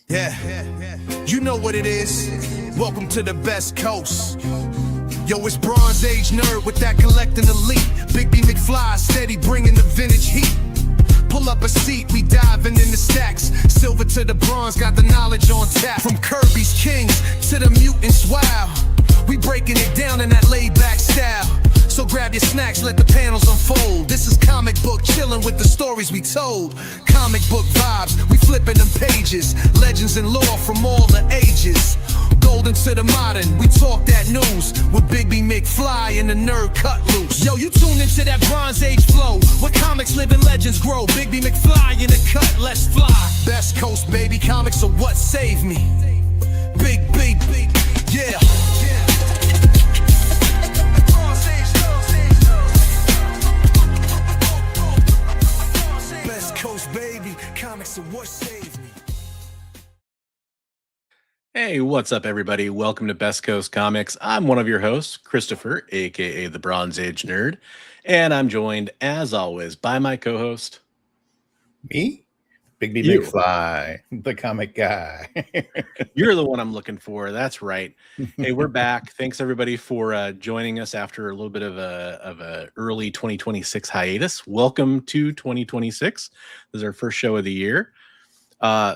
Yeah, you know what it is. Welcome to the best coast. Yo, it's Bronze Age nerd with that collecting elite. Big B McFly, steady bringing the vintage heat. Pull up a seat, we diving in the stacks. Silver to the bronze, got the knowledge on tap. From Kirby's Kings to the mutants, wow. We breaking it down in that laid-back style. So grab your snacks, let the panels unfold. This is comic book chilling with the stories we told. Comic book vibes, we flipping them pages. Legends and lore from all the ages. Golden to the modern, we talk that news. With Big B McFly and the nerd cut loose. Yo, you tune into that Bronze Age flow. Where comics live and legends grow. Big B McFly in the cut, let's fly. Best coast, baby, comics are what saved me. Big, yeah. Hey, what's up, everybody? Welcome to Best Coast Comics. I'm one of your hosts, Christopher, aka the Bronze Age Nerd, and I'm joined, as always, by my co-host, me, Big B McFly, the comic guy. You're the one I'm looking for. That's right. Hey, we're back. Thanks everybody for joining us after a little bit of a early 2026 hiatus. Welcome to 2026. This is our first show of the year.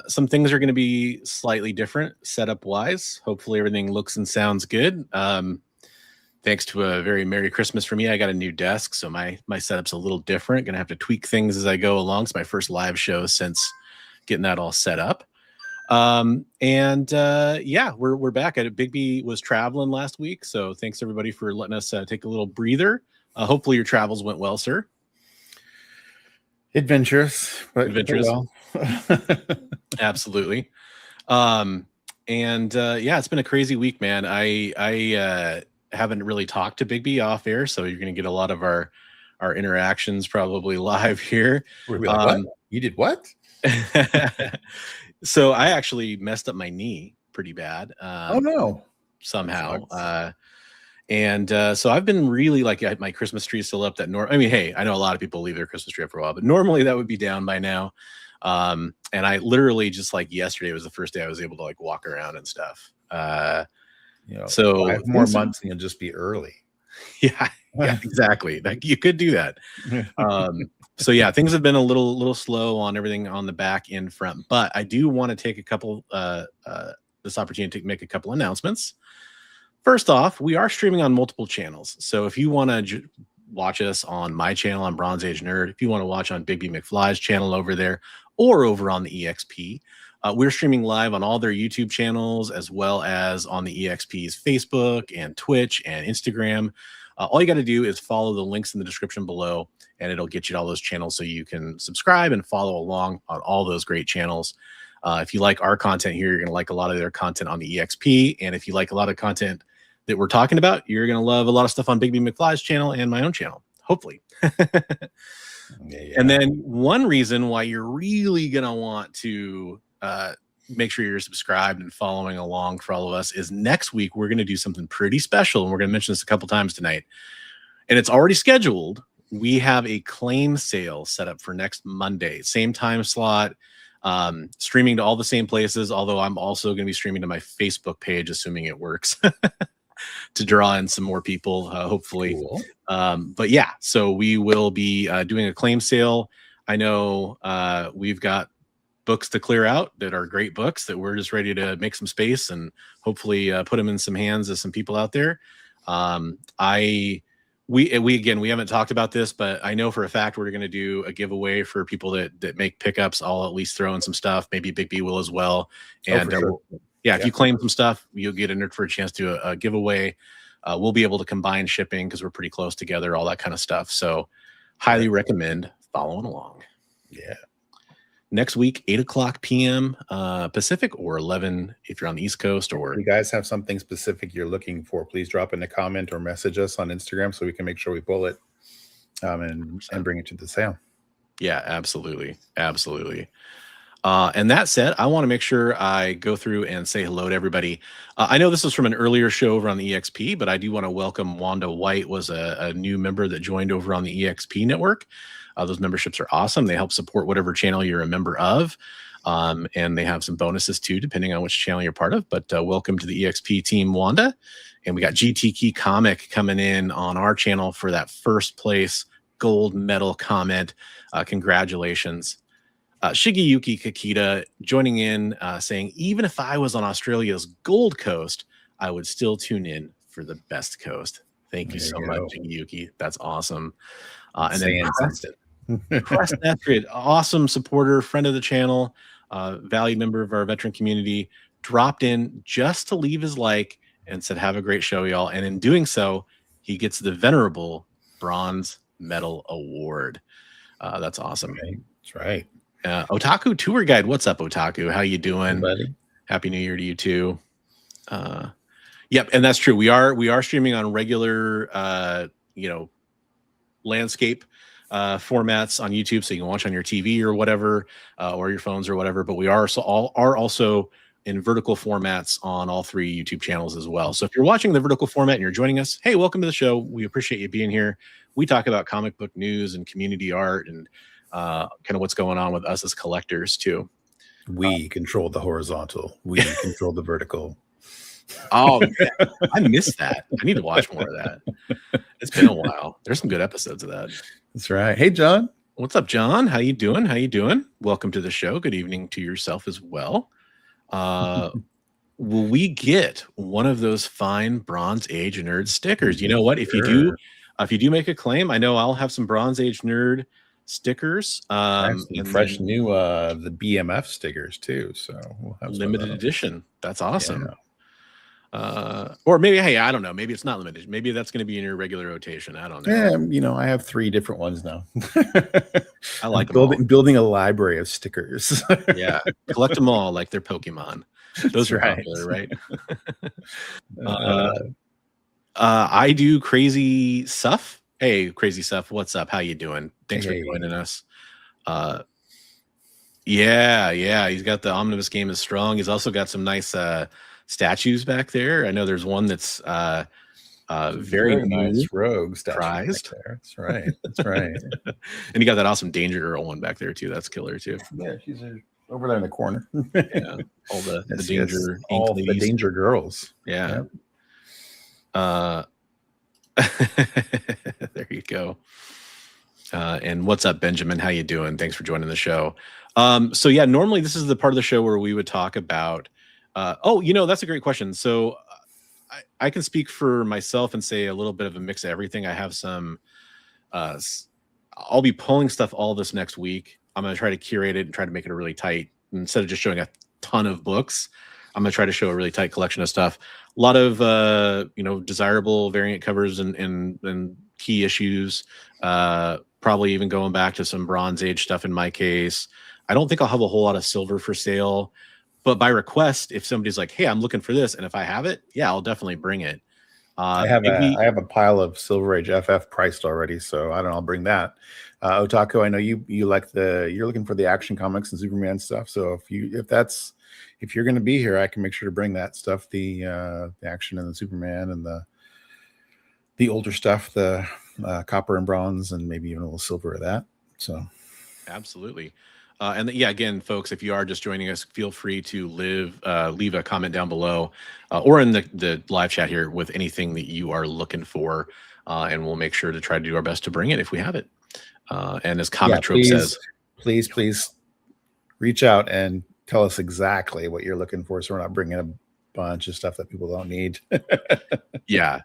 Some things are going to be slightly different setup wise. Hopefully everything looks and sounds good. Thanks to a very Merry Christmas for me, I got a new desk, so my setup's a little different. Gonna have to tweak things as I go along. It's my first live show since getting that all set up. Yeah, we're back. Big B was traveling last week, so thanks everybody for letting us take a little breather. Hopefully your travels went well, sir. Adventurous, but adventurous. Well. Absolutely. Yeah, it's been a crazy week, man. I haven't really talked to Big B off air, so you're going to get a lot of our interactions probably live here. What? You did what? So I actually messed up my knee pretty bad. Oh no! Somehow. So I've been really like my Christmas tree is still up. I mean, hey, I know a lot of people leave their Christmas tree up for a while, but normally that would be down by now. And I literally just like yesterday was the first day I was able to like walk around and stuff. So 5 more months and you'll just be early. Yeah, exactly. Like you could do that. So yeah, things have been a little slow on everything on the back end front, but I do want to take a couple this opportunity to make a couple announcements. First off, we are streaming on multiple channels. So if you want to watch us on my channel, I'm Bronze Age Nerd. If you want to watch on Big B McFly's channel over there or over on the EXP, we're streaming live on all their YouTube channels as well as on the EXP's Facebook and Twitch and Instagram. All you got to do is follow the links in the description below and it'll get you to all those channels so you can subscribe and follow along on all those great channels. If you like our content here, you're going to like a lot of their content on the EXP. And if you like a lot of content that we're talking about, you're going to love a lot of stuff on Big B McFly's channel and my own channel, hopefully. Yeah. And then one reason why you're really going to want to make sure you're subscribed and following along for all of us is next week, we're going to do something pretty special. And we're going to mention this a couple times tonight. And it's already scheduled. We have a claim sale set up for next Monday, same time slot, streaming to all the same places. Although I'm also going to be streaming to my Facebook page, assuming it works. To draw in some more people, hopefully. Cool. But yeah, so we will be doing a claim sale. I know we've got books to clear out that are great books that we're just ready to make some space and hopefully put them in some hands of some people out there. We haven't talked about this, but I know for a fact we're going to do a giveaway for people that make pickups. I'll at least throw in some stuff. Maybe Big B will as well. And sure. Yeah, if you claim some stuff, you'll get entered for a chance to do a giveaway. We'll be able to combine shipping because we're pretty close together, all that kind of stuff. So highly recommend following along. Yeah. Next week, 8:00 p.m. Pacific or 11 if you're on the East Coast. Or if you guys have something specific you're looking for, please drop in a comment or message us on Instagram so we can make sure we pull it and bring it to the sale. Yeah, absolutely. Absolutely. And that said, I want to make sure I go through and say hello to everybody. I know this is from an earlier show over on the EXP, but I do want to welcome Wanda White, was a new member that joined over on the EXP network. Those memberships are awesome. They help support whatever channel you're a member of. And they have some bonuses too, depending on which channel you're part of. But welcome to the EXP team, Wanda. And we got GTK Comic coming in on our channel for that first place gold medal comment. Congratulations. Shigeyuki Kakita joining in, saying, even if I was on Australia's Gold Coast, I would still tune in for the best coast. Thank you so much, Shigeyuki. That's awesome. And then Preston Estrid, awesome supporter, friend of the channel, valued member of our veteran community, dropped in just to leave his like and said, have a great show, y'all. And in doing so, he gets the venerable Bronze Medal Award. That's awesome. That's right. Otaku Tour Guide. What's up, Otaku? How you doing? Hey, buddy. Happy New Year to you too. Yep, and that's true. We are streaming on regular landscape formats on YouTube, so you can watch on your TV or whatever, or your phones or whatever. But we are also in vertical formats on all 3 YouTube channels as well. So if you're watching the vertical format and you're joining us, hey, welcome to the show. We appreciate you being here. We talk about comic book news and community art and kind of what's going on with us as collectors too. We control the horizontal. We control the vertical. Oh, man, I missed that. I need to watch more of that. It's been a while. There's some good episodes of that. That's right. Hey, John. What's up, John? How you doing? How you doing? Welcome to the show. Good evening to yourself as well. Will we get one of those fine Bronze Age Nerd stickers? You know what? If you do make a claim, I know I'll have some Bronze Age Nerd stickers. And fresh new the BMF stickers too. So we'll have limited edition. That's awesome. Yeah. Or maybe, hey, I don't know. Maybe it's not limited. Maybe that's going to be in your regular rotation. I don't know. Yeah, I have 3 different ones now. I like building a library of stickers. Yeah, collect them all like they're Pokemon. Those are popular, right? I do Crazy Stuff. Hey, Crazy Stuff, what's up? How you doing? Thanks for joining us. Yeah, he's got the Omnibus Game is Strong. He's also got some nice statues back there. I know there's one that's very nice rogue prized. That's right. That's right. And you got that awesome Danger Girl one back there too. That's killer too. Yeah, she's over there in the corner. Yeah, all the Danger, all the Danger Girls. Yeah. There you go. And what's up, Benjamin? How you doing? Thanks for joining the show. So yeah, normally this is the part of the show where we would talk about that's a great question. So I can speak for myself and say a little bit of a mix of everything. I have some I'll be pulling stuff all this next week. I'm going to try to curate it and try to make it a really tight, instead of just showing a ton of books, I'm going to try to show a really tight collection of stuff. A lot of desirable variant covers and key issues, probably even going back to some Bronze Age stuff in my case. I don't think I'll have a whole lot of silver for sale, but by request, if somebody's like, hey, I'm looking for this, and if I have it, yeah, I'll definitely bring it. I have a pile of Silver Age FF priced already, so I don't know, I'll bring that. Otaku, I know you like you're looking for the Action Comics and Superman stuff. So if you're going to be here, I can make sure to bring that stuff, the Action and the Superman and the older stuff, the copper and bronze, and maybe even a little silver of that. So absolutely. Again, folks, if you are just joining us, feel free to leave a comment down below or in the live chat here with anything that you are looking for, and we'll make sure to try to do our best to bring it if we have it. And as Comic Trope says, please reach out and tell us exactly what you're looking for, so we're not bringing a bunch of stuff that people don't need. Yeah.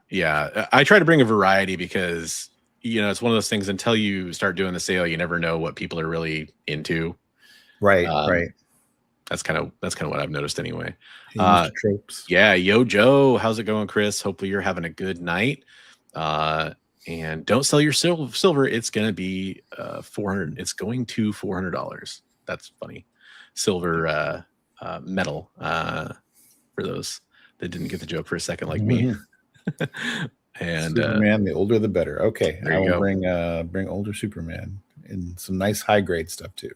I try to bring a variety because it's one of those things, until you start doing the sale, you never know what people are really into. Right. That's kind of what I've noticed anyway. Tropes. Yeah, yo Joe, how's it going, Chris? Hopefully you're having a good night. And don't sell your silver. It's going to be $400. It's going to $400. That's funny. Silver metal for those that didn't get the joke for a second, like me. And Superman, the older the better. Okay, I will go. bring older Superman and some nice high grade stuff too.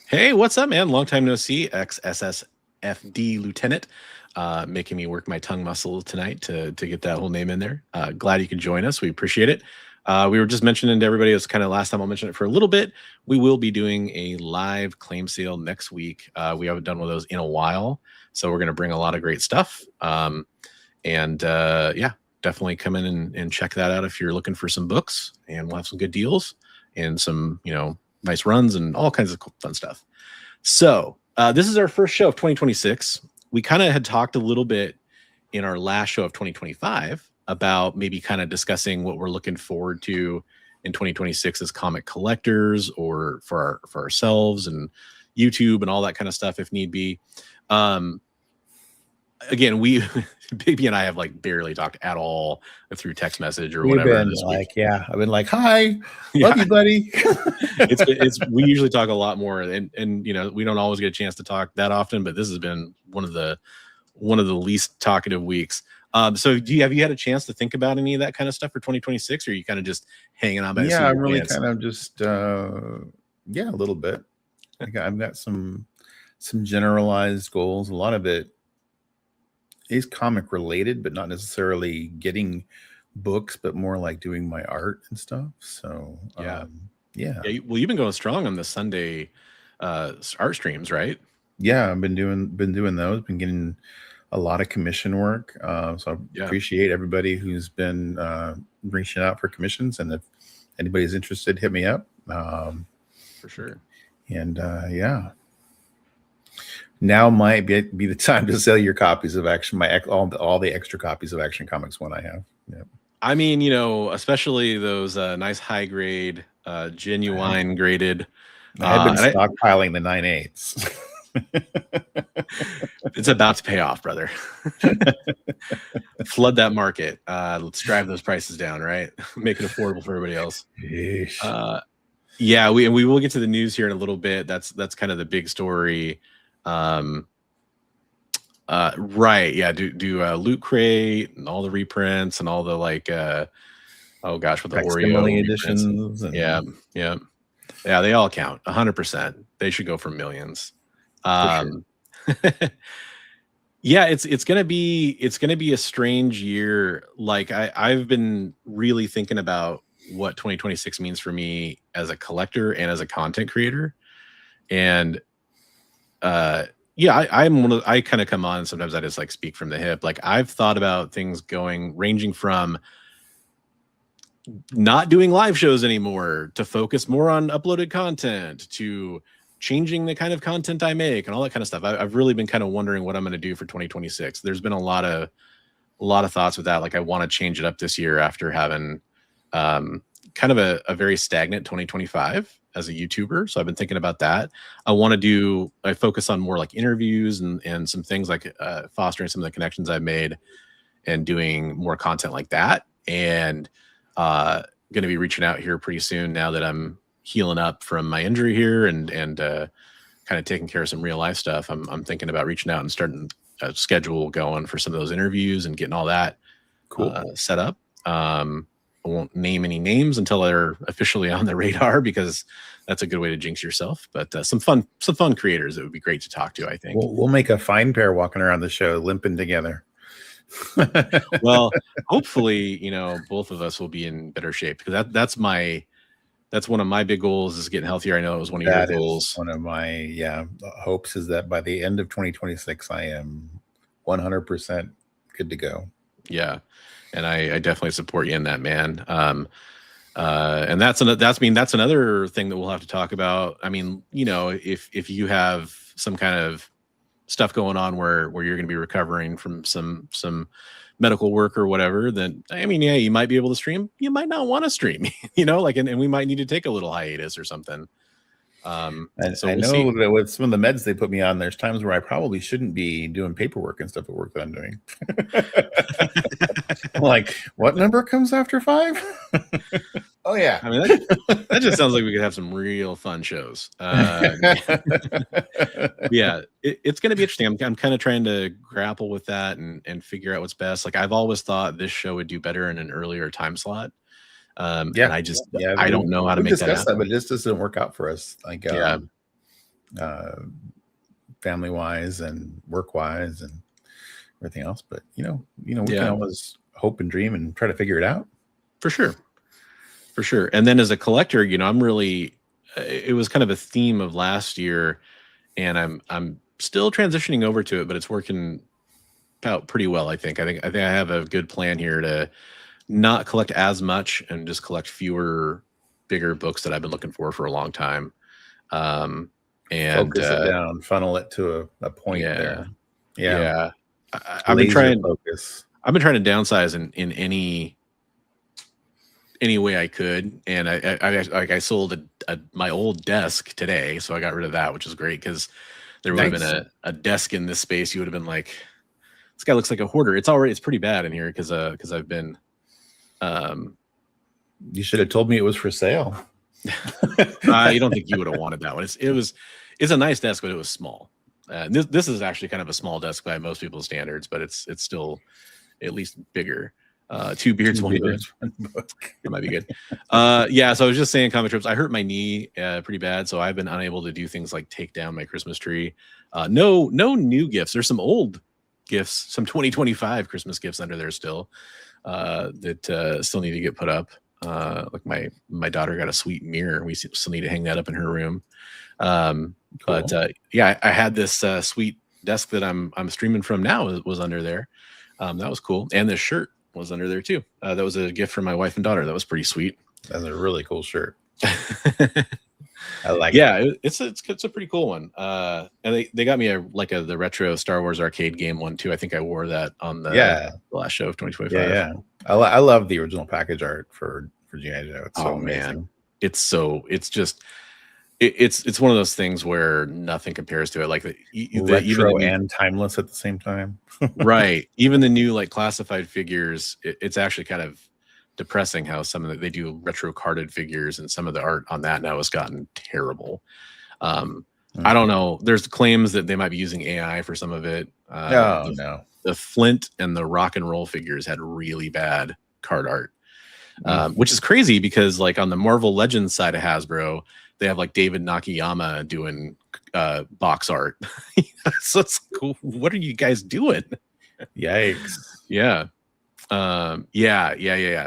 Hey, what's up, man? Long time no see. XSSFD Lieutenant, making me work my tongue muscle tonight to get that whole name in there. Glad you could join us. We appreciate it. We were just mentioning to everybody, it's kind of last time I'll mention it for a little bit. We will be doing a live claim sale next week. We haven't done one of those in a while, so we're going to bring a lot of great stuff. Yeah, definitely come in and check that out if you're looking for some books, and we'll have some good deals and some, nice runs and all kinds of cool, fun stuff. So this is our first show of 2026. We kind of had talked a little bit in our last show of 2025 about maybe kind of discussing what we're looking forward to in 2026 as comic collectors, or for ourselves and YouTube and all that kind of stuff if need be. Again, Bigby and I have like barely talked at all through text message or whatever. I've been like, hi, love you, buddy. We usually talk a lot more, and we don't always get a chance to talk that often, but this has been one of the least talkative weeks. So have you had a chance to think about any of that kind of stuff for 2026, or are you kind of just hanging on by? Yeah, I'm really kind of just a little bit. I've got some generalized goals. A lot of it is comic related, but not necessarily getting books, but more like doing my art and stuff. So well, you've been going strong on the Sunday art streams, right? Yeah, I've been doing those, been getting a lot of commission work. So I appreciate everybody who's been reaching out for commissions, and if anybody's interested, hit me up. For sure. And now might be the time to sell your copies of all the extra copies of Action Comics one I have. Yeah. I mean, especially those nice high grade, genuine graded. I've been stockpiling the 9/8. It's about to pay off, brother. Flood that market. Let's drive those prices down, right? Make it affordable for everybody else. We will get to the news here in a little bit. That's kind of the big story. Right. Yeah. Do Loot Crate and all the reprints and all the with the Oreo editions. Yeah. They all count 100%. They should go for millions. Sure. Yeah, it's gonna be a strange year. Like I've been really thinking about what 2026 means for me as a collector and as a content creator. And I kind of come on and sometimes I just like speak from the hip. Like I've thought about things ranging from not doing live shows anymore to focus more on uploaded content, to changing the kind of content I make and all that kind of stuff. I've really been kind of wondering what I'm going to do for 2026. There's been a lot of thoughts with that. Like I want to change it up this year after having kind of a very stagnant 2025 as a YouTuber. So I've been thinking about that. I focus on more like interviews and some things like fostering some of the connections I've made and doing more content like that. And going to be reaching out here pretty soon now that I'm healing up from my injury here and kind of taking care of some real life stuff. I'm thinking about reaching out and starting a schedule going for some of those interviews and getting all that set up. I won't name any names until they're officially on the radar, because that's a good way to jinx yourself. But some fun creators that would be great to talk to, I think. We'll make a fine pair walking around the show, limping together. Well, hopefully, both of us will be in better shape, because that's one of my big goals, is getting healthier. I know it was one of your goals. One of my hopes is that by the end of 2026, I am 100% good to go. Yeah. And I definitely support you in that, man. And that's another thing that we'll have to talk about. I mean, if you have some kind of stuff going on where you're going to be recovering from some medical work or whatever, then you might be able to stream. You might not want to stream, and we might need to take a little hiatus or something. So I know that with some of the meds they put me on, there's times where I probably shouldn't be doing paperwork and stuff at work that I'm doing. Like, what number comes after 5? Oh yeah. I mean, that just sounds like we could have some real fun shows. Yeah, it's going to be interesting. I'm kind of trying to grapple with that and figure out what's best. Like I've always thought this show would do better in an earlier time slot. And I don't know how to make that happen. But it just doesn't work out for us. Like, family wise and work wise and everything else. But we can always hope and dream and try to figure it out. For sure. For sure. And then as a collector, you know, I'm really, it was kind of a theme of last year, and I'm still transitioning over to it, but it's working out pretty well. I think I have a good plan here to not collect as much and just collect fewer, bigger books that I've been looking for a long time. And focus it down, funnel it to a point there. Yeah. I've been trying focus. I've been trying to downsize in any way I could, and I sold my old desk today, so I got rid of that, which is great because there would have been a desk in this space. You would have been like, this guy looks like a hoarder. It's pretty bad in here because I've been. You should have told me it was for sale. You don't think you would have wanted that one? It's a nice desk, but it was small. This is actually kind of a small desk by most people's standards, but it's still at least bigger. 2 beards, 1 book. It might be good. Yeah, so I was just saying, comic trips. I hurt my knee pretty bad, so I've been unable to do things like take down my Christmas tree. No new gifts. There's some old gifts, some 2025 Christmas gifts under there still that still need to get put up. Like my daughter got a sweet mirror. We still need to hang that up in her room. Cool. But yeah, I had this sweet desk that I'm streaming from now was under there. That was cool, and this shirt was under there too. That was a gift from my wife and daughter. That was pretty sweet. That's a really cool shirt. I like it. It's a pretty cool one. And they got me the retro Star Wars arcade game one too. I think I wore that on the last show of 2025. Yeah. I love the original package art for G.I. Joe. It's so amazing. Man. It's one of those things where nothing compares to it. Like retro and timeless at the same time. Right. Even the new like classified figures, it's actually kind of depressing how they do retro carded figures, and some of the art on that now has gotten terrible. I don't know. There's claims that they might be using AI for some of it. No. The Flint and the rock and roll figures had really bad card art, which is crazy because like on the Marvel Legends side of Hasbro, they have like David Nakayama doing box art. So it's cool. What are you guys doing? Yikes. Yeah.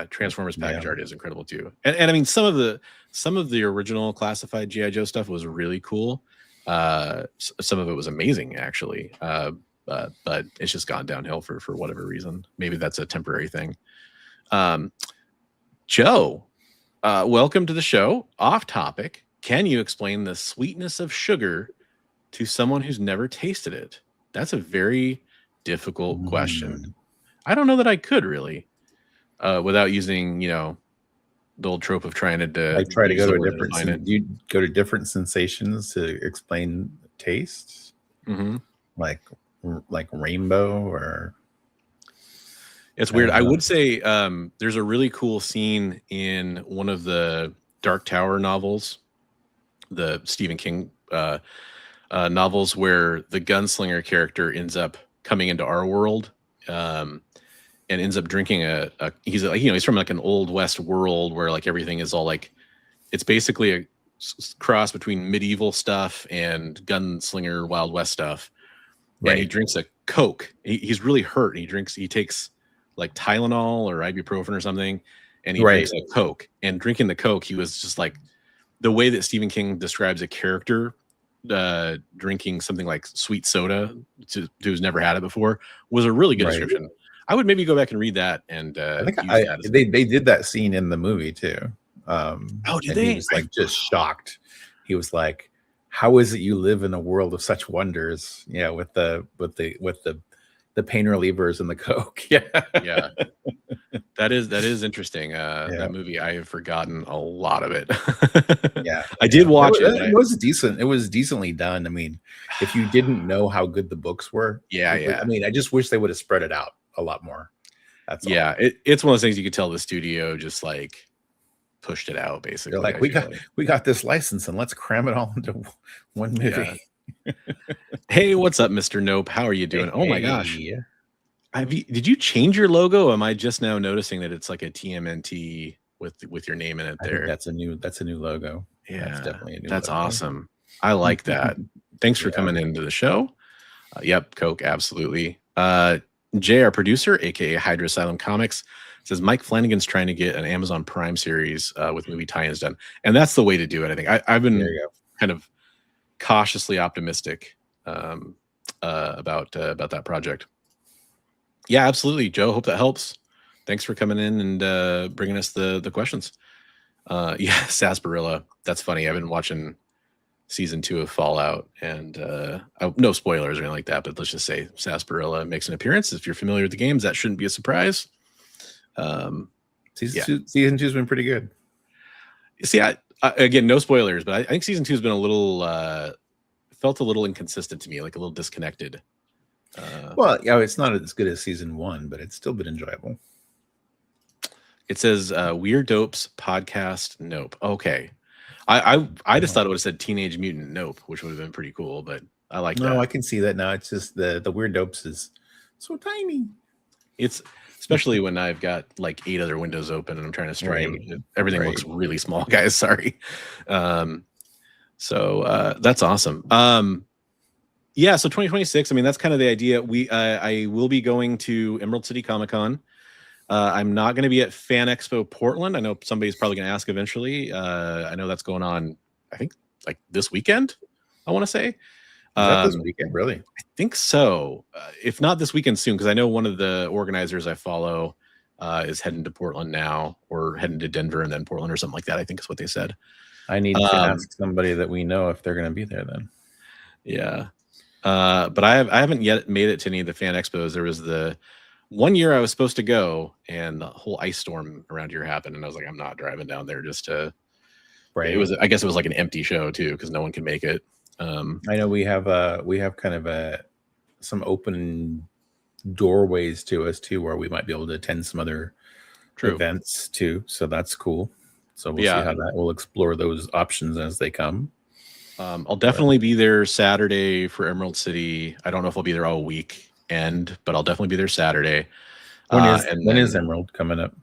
Transformers package art is incredible too. And I mean, some of the original classified G.I. Joe stuff was really cool. Some of it was amazing actually. But it's just gone downhill for whatever reason. Maybe that's a temporary thing. Joe, welcome to the show. Off topic. Can you explain the sweetness of sugar to someone who's never tasted it? That's a very difficult question. I don't know that I could really, without using, the old trope of trying to. I try to go to different. You go to different sensations to explain tastes, like rainbow or. It's weird. I would say there's a really cool scene in one of the Dark Tower novels, the Stephen King novels, where the gunslinger character ends up coming into our world. And ends up drinking he's from like an old West world where like everything is all like, it's basically a cross between medieval stuff and gunslinger Wild West stuff. Right. And he drinks a Coke. He's really hurt. He takes like Tylenol or ibuprofen or something, and he drinks a Coke. And drinking the Coke, he was just like, the way that Stephen King describes a character drinking something like sweet soda to who's never had it before was a really good description. I would maybe go back and read that, and I think they did that scene in the movie too. Did they? He was like just shocked. He was like, "How is it you live in a world of such wonders?" Yeah, with the pain relievers and the Coke. Yeah. That is interesting. That movie, I have forgotten a lot of it. I did watch it. It was decent. It was decently done. I mean, if you didn't know how good the books were, I mean, I just wish they would have spread it out a lot more. That's all. It's one of those things you could tell the studio just like pushed it out basically. They're like, we got this license and let's cram it all into one movie. Hey, what's up, Mr. Nope? How are you doing? Oh my gosh. Did you change your logo? Am I just now noticing that it's like a TMNT with your name in it there? That's a new logo. Yeah, that's definitely a new logo. Awesome. I like that. Thanks for coming into the show. Yep, Coke, absolutely. Jay, our producer, aka Hydra Asylum Comics, says Mike Flanagan's trying to get an Amazon Prime series with movie tie-ins done, and that's the way to do it. I think I've been kind of cautiously optimistic about that project. Yeah, absolutely, Joe. Hope that helps. Thanks for coming in and bringing us the questions. Yeah, Sarsaparilla. That's funny. I've been watching season 2 of Fallout, and no spoilers or anything like that, but let's just say Sarsaparilla makes an appearance. If you're familiar with the games, that shouldn't be a surprise. Season 2 has been pretty good. See, again, no spoilers, but I think season 2 has been a little felt a little inconsistent to me, like a little disconnected. Well, yeah, it's not as good as season 1, but it's still been enjoyable. It says Weird Dopes podcast. Nope. Okay. I just thought it would have said Teenage Mutant Nope, which would have been pretty cool, but I like that. No, I can see that now. It's just the Weird Dopes is so tiny. It's especially when I've got like 8 other windows open and I'm trying to stream. Right. Everything looks really small, guys. Sorry. So that's awesome. Yeah, so 2026. I mean, that's kind of the idea. I will be going to Emerald City Comic Con. I'm not going to be at Fan Expo Portland. I know somebody's probably going to ask eventually. I know that's going on, I think, like this weekend, I want to say. This weekend, really? I think so. If not this weekend, soon, because I know one of the organizers I follow is heading to Portland now, or heading to Denver and then Portland or something like that, I think is what they said. I need to ask somebody that we know if they're going to be there then. Yeah. But I haven't yet made it to any of the fan expos. There was the one year I was supposed to go, and the whole ice storm around here happened, and I was like, I'm not driving down there just to. Right. It was. I guess it was like an empty show too, because no one can make it. I know we have kind of some open doorways to us too, where we might be able to attend some other events too. So that's cool. So we'll see how that. We'll explore those options as they come. I'll definitely be there Saturday for Emerald City. I don't know if I'll be there all weekend, but I'll definitely be there Saturday. When is Emerald coming up?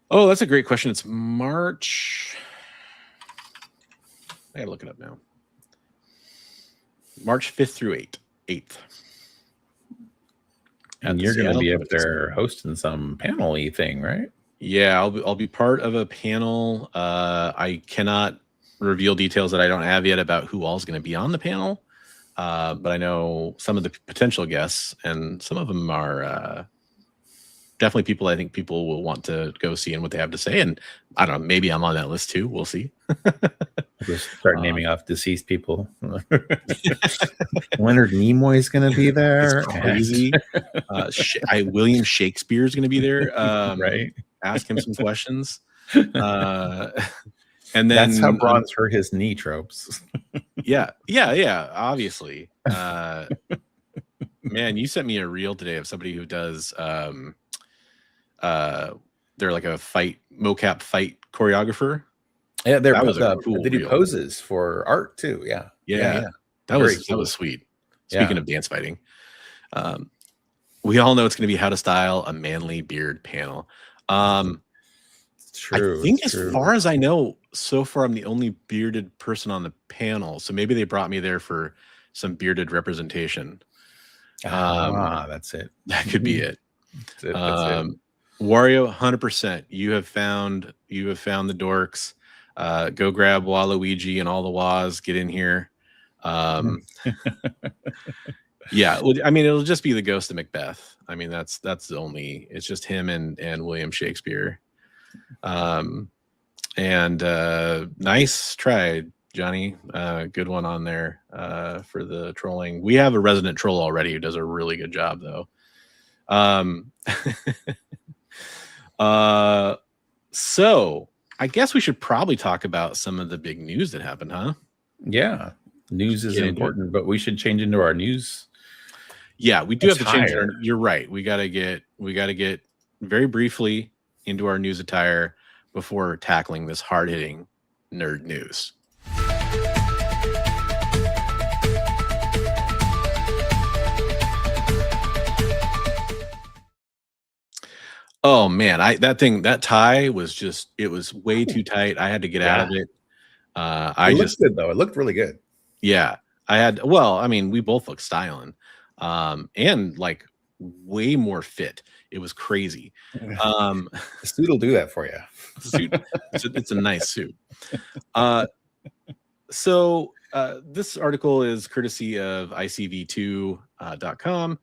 Oh, that's a great question. It's March. I gotta look it up now. March 5th through 8th. And you're going to be up there hosting some panel-y thing, right? Yeah, I'll be part of a panel. I cannot reveal details that I don't have yet about who all's going to be on the panel. But I know some of the potential guests, and some of them are definitely people I think people will want to go see and what they have to say. And I don't know, maybe I'm on that list too. We'll see. Just start naming off deceased people. Leonard Nimoy is going to be there. It's crazy. William Shakespeare is going to be there. Right. Ask him some questions. And then that's how Braun's hurt his knee tropes. Yeah. Obviously. Man, you sent me a reel today of somebody who does they're like a mocap fight choreographer. Yeah, they do poses for art too. Yeah. That was sweet. Speaking of dance fighting, we all know it's going to be how to style a manly beard panel. True. I think as far as I know, so far I'm the only bearded person on the panel. So maybe they brought me there for some bearded representation. That's it. That could be it. That's it. Wario, 100%. You have found the dorks. Go grab Waluigi and all the Waz. Get in here. Yeah, I mean, it'll just be the ghost of Macbeth. I mean, that's the only. It's just him and William Shakespeare. Nice try, Johnny. Good one on there for the trolling. We have a resident troll already who does a really good job, though. So I guess we should probably talk about some of the big news that happened, huh? Yeah, news is important, but we should change into our news. Yeah, we do have to change. You're right. We gotta get very briefly into our news attire before tackling this hard-hitting nerd news. Oh man, that tie was it was way too tight. I had to get out of it. It looked good though. It looked really good. Yeah, I mean, we both look styling. And like way more fit. It was crazy. The suit will do that for you. It's a nice suit. So this article is courtesy of icv2.com,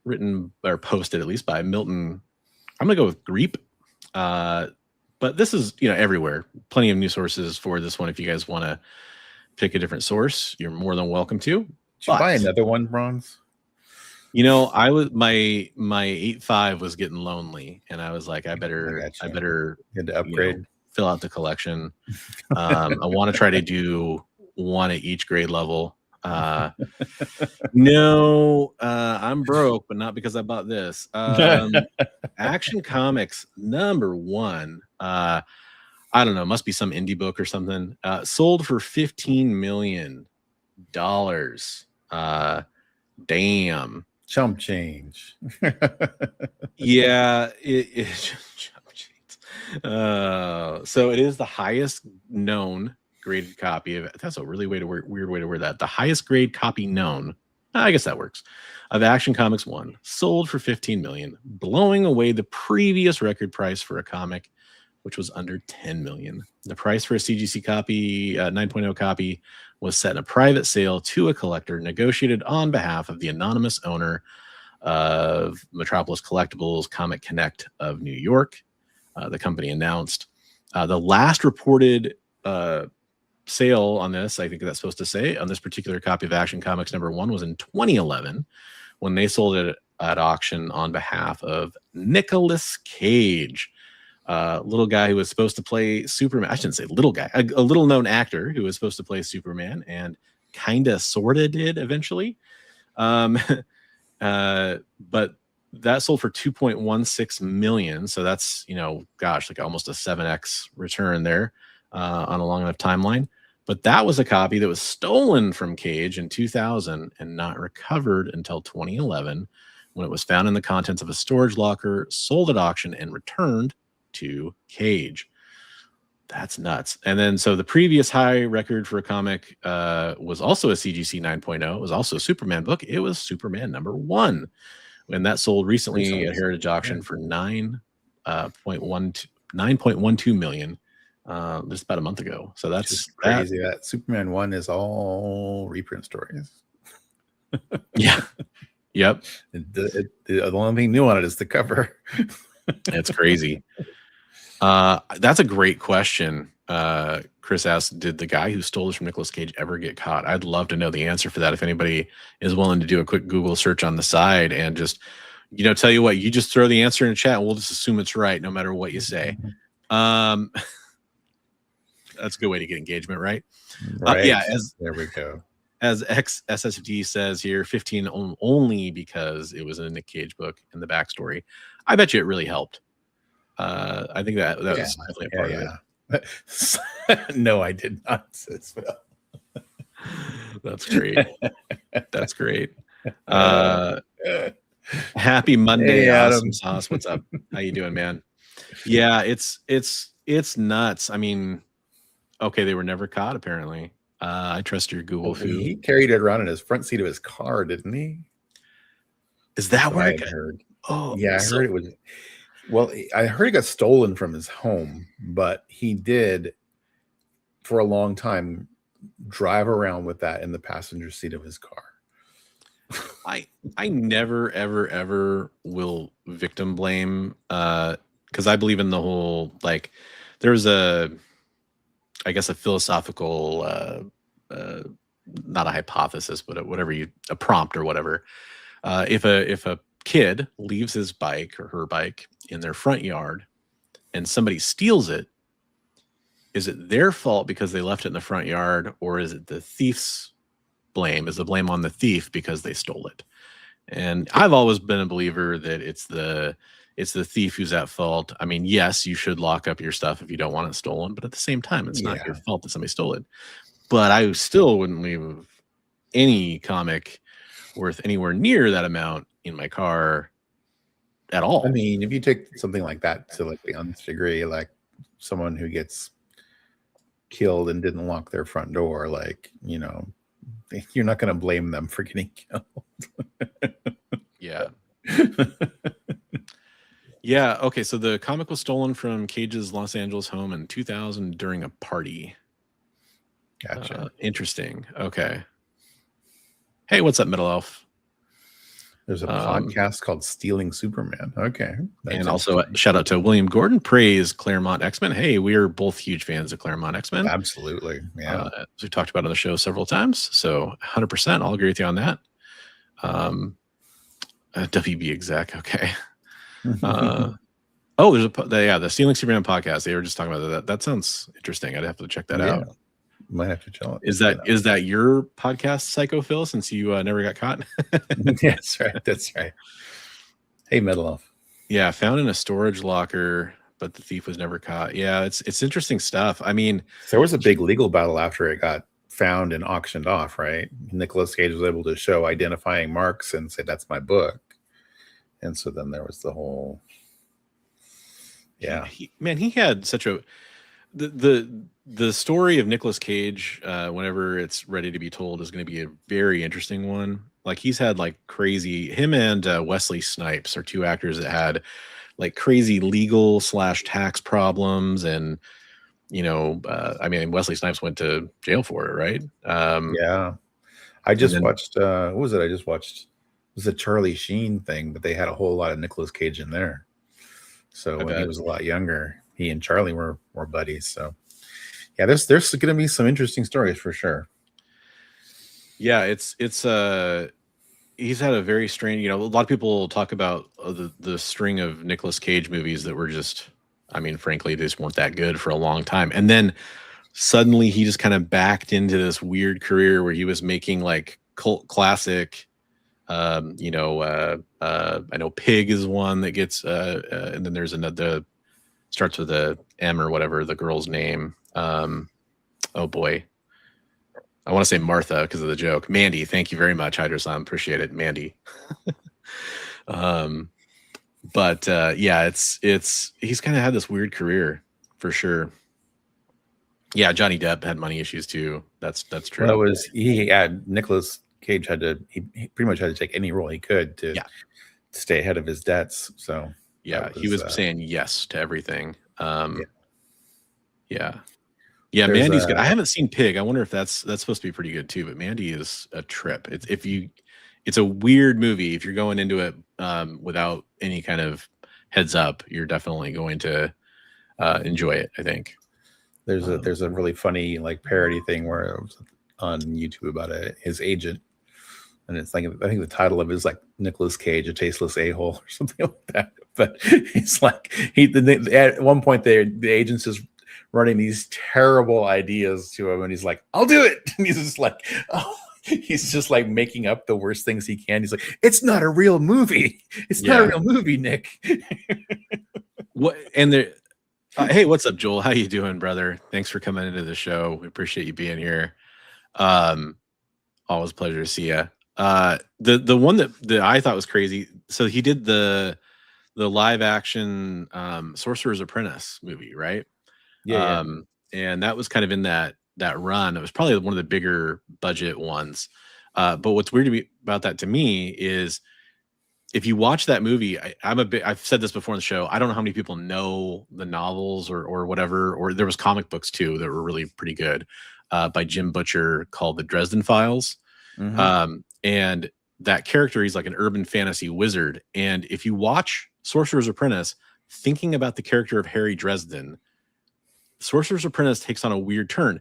written or posted at least by Milton. I'm gonna go with Greep. But this is, everywhere. Plenty of news sources for this one. If you guys want to pick a different source, you're more than welcome to. Should buy another one, Bronze? I was my 8.5 was getting lonely, and I was like, I better get to upgrade, fill out the collection. I want to try to do one at each grade level. No, I'm broke, but not because I bought this. Action Comics #1. I don't know, must be some indie book or something. Sold for $15 million. Damn. Chump change. Yeah, chump change. So it is the highest known graded copy of it. That's a really weird way to word that. The highest grade copy known, I guess that works, of Action Comics 1, sold for $15 million, blowing away the previous record price for a comic, which was under $10 million. The price for a CGC copy, 9.0 copy, was set in a private sale to a collector, negotiated on behalf of the anonymous owner of Metropolis Collectibles Comic Connect of New York. The company announced the last reported sale on this, I think that's supposed to say, on this particular copy of Action Comics #1 was in 2011, when they sold it at auction on behalf of Nicolas Cage, little guy who was supposed to play Superman. I shouldn't say little guy, a little known actor who was supposed to play Superman and kind of sorta did eventually. But that sold for $2.16 million. So that's, like almost a 7x return there on a long enough timeline. But that was a copy that was stolen from Cage in 2000 and not recovered until 2011, when it was found in the contents of a storage locker, sold at auction, and returned to Cage. That's nuts. And then, so the previous high record for a comic was also a CGC 9.0. It was also a Superman book. It was Superman #1. And that sold recently at Heritage Auction for $9.12 million. Just about a month ago. So that's just crazy. That Superman 1 is all reprint stories. Yeah. Yep. The only thing new on it is the cover. It's crazy. That's a great question. Chris asked, did the guy who stole this from Nicolas Cage ever get caught? I'd love to know the answer for that. If anybody is willing to do a quick Google search on the side and just, tell you what, you just throw the answer in the chat and we'll just assume it's right no matter what you say. That's a good way to get engagement, right? Right. There we go. As XSSD says here, 15 only because it was in a Nick Cage book in the backstory. I bet you it really helped. I think that was definitely a part of it. No, I did not. That's great. That's great. Happy Monday, Awesome Sauce. What's up? How you doing, man? Yeah, it's nuts. I mean, okay, they were never caught, apparently. I trust your Google food. He carried it around in his front seat of his car, didn't he? Is that what I heard? Oh, yeah, I heard it was. Well, I heard it got stolen from his home, but he did, for a long time, drive around with that in the passenger seat of his car. I never, ever will victim blame, because I believe in the whole, like, there's a philosophical, not a hypothesis, but a prompt or whatever. If a kid leaves his bike or her bike in their front yard and somebody steals it, is it their fault because they left it in the front yard, or is it the thief's blame? Is the blame on the thief because they stole it? And I've always been a believer that it's the thief who's at fault. I mean, yes, you should lock up your stuff if you don't want it stolen, but at the same time, it's not your fault that somebody stole it. But I still wouldn't leave any comic worth anywhere near that amount in my car at all. I mean, if you take something like that to like the nth degree, like someone who gets killed and didn't lock their front door, like, you're not going to blame them for getting killed. Yeah. Yeah. Okay. So the comic was stolen from Cage's Los Angeles home in 2000 during a party. Gotcha. Interesting. Okay. Hey, what's up, Middle Elf? There's a podcast called Stealing Superman. Okay. And also a shout out to William Gordon, praise Claremont X-Men. Hey, we are both huge fans of Claremont X-Men. Absolutely. Yeah. As we talked about on the show several times. So 100%, I'll agree with you on that. WB exec. Okay. Oh, there's the Stealing Superman podcast. They were just talking about that. That sounds interesting. I'd have to check that out. Might have to chill. Is that your podcast, Psycho Phil? Since you never got caught? Yeah, that's right. That's right. Hey, Metal Elf. Yeah, found in a storage locker, but the thief was never caught. Yeah, it's interesting stuff. I mean, there was a big legal battle after it got found and auctioned off, right? Nicolas Cage was able to show identifying marks and say, "That's my book." And so then there was the whole. Yeah, he had such a the story of Nicolas Cage, whenever it's ready to be told, is going to be a very interesting one. Like, he's had like crazy, him and Wesley Snipes are two actors that had like crazy legal / tax problems. And, you know, I mean, Wesley Snipes went to jail for it, right? Yeah. I just watched, what was it? I just watched, it was a Charlie Sheen thing, but they had a whole lot of Nicolas Cage in there. So when he was a lot younger, he and Charlie were buddies. So yeah, there's going to be some interesting stories for sure. Yeah, it's he's had a very strange, you know, a lot of people talk about the string of Nicolas Cage movies that were just, I mean, frankly, they just weren't that good for a long time. And then suddenly he just kind of backed into this weird career where he was making like cult classic, you know, I know Pig is one that gets, and then there's another, starts with a M or whatever, the girl's name. Oh boy. I want to say Martha because of the joke. Mandy, thank you very much, Hydrosan. Appreciate it, Mandy. But yeah, he's kind of had this weird career for sure. Yeah, Johnny Depp had money issues too. That's true. Well, Nicolas Cage he pretty much had to take any role he could to stay ahead of his debts. So yeah, he was saying yes to everything. Yeah, Mandy's good. I haven't seen Pig. I wonder if that's supposed to be pretty good too. But Mandy is a trip. It's a weird movie. If you're going into it without any kind of heads up, you're definitely going to enjoy it, I think. There's a really funny like parody thing where it was on YouTube about his agent, and it's like, I think the title of it is like Nicolas Cage, a tasteless a-hole or something like that. But it's like at one point the agent's just running these terrible ideas to him, and he's like, "I'll do it." And he's just like, "Oh." He's just like making up the worst things he can. He's like, "It's not a real movie. It's not a real movie, Nick." What? And there. Hey, what's up, Joel? How you doing, brother? Thanks for coming into the show. We appreciate you being here. Always a pleasure to see you. The one that I thought was crazy. So he did the live action Sorcerer's Apprentice movie, right? Yeah. And that was kind of in that run. It was probably one of the bigger budget ones. But what's weird about that to me is, if you watch that movie, I've said this before on the show. I don't know how many people know the novels or whatever, or there was comic books too that were really pretty good by Jim Butcher called The Dresden Files. Mm-hmm. And that character, he's like an urban fantasy wizard. And if you watch Sorcerer's Apprentice, thinking about the character of Harry Dresden, Sorcerer's Apprentice takes on a weird turn.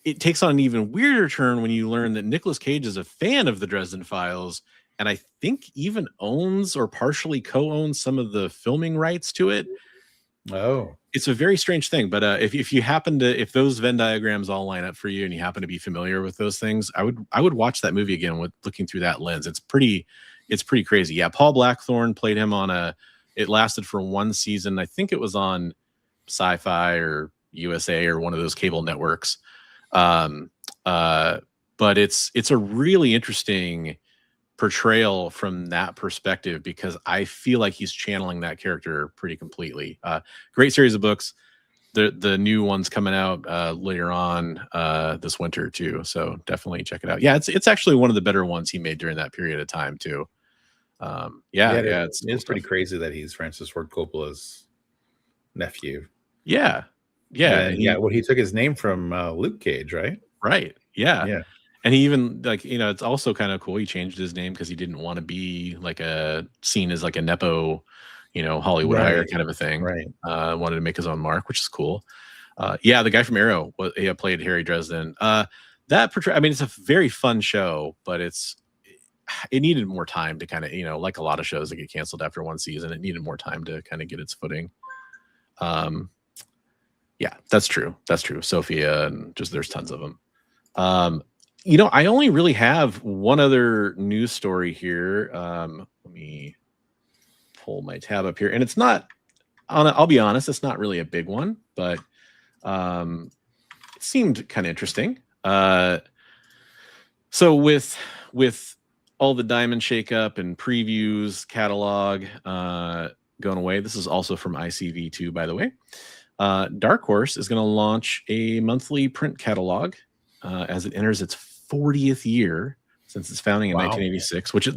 It takes on an even weirder turn when you learn that Nicolas Cage is a fan of the Dresden Files, and I think even owns or partially co-owns some of the filming rights to it. Oh, it's a very strange thing. But if you happen to, if those Venn diagrams all line up for you and you happen to be familiar with those things, I would watch that movie again with looking through that lens. It's pretty crazy. Yeah, Paul Blackthorne played him on it lasted for one season. I think it was on Sci-Fi or USA or one of those cable networks. But it's a really interesting portrayal from that perspective, because I feel like he's channeling that character pretty completely. Great series of books. The new one's coming out later on this winter too, so definitely check it out. Yeah, it's actually one of the better ones he made during that period of time too. Yeah, it's it's cool pretty stuff. crazy that he's Francis Ford Coppola's nephew. Yeah, And he took his name from Luke Cage, right? Right. Yeah. Yeah. And he even like, it's also kind of cool. He changed his name because he didn't want to be like seen as like a Nepo, Hollywood hire kind of a thing. Right. Wanted to make his own mark, which is cool. The guy from Arrow played Harry Dresden. It's a very fun show, but it needed more time to kind of, like a lot of shows that get canceled after one season, it needed more time to kind of get its footing. Yeah, that's true. Sophia, and just there's tons of them. I only really have one other news story here. Let me pull my tab up here, and it's not. I'll be honest, it's not really a big one, but it seemed kind of interesting. So with all the Diamond shakeup and previews catalog going away, this is also from ICV2, by the way. Dark Horse is going to launch a monthly print catalog as it enters its 40th year since its founding in 1986, which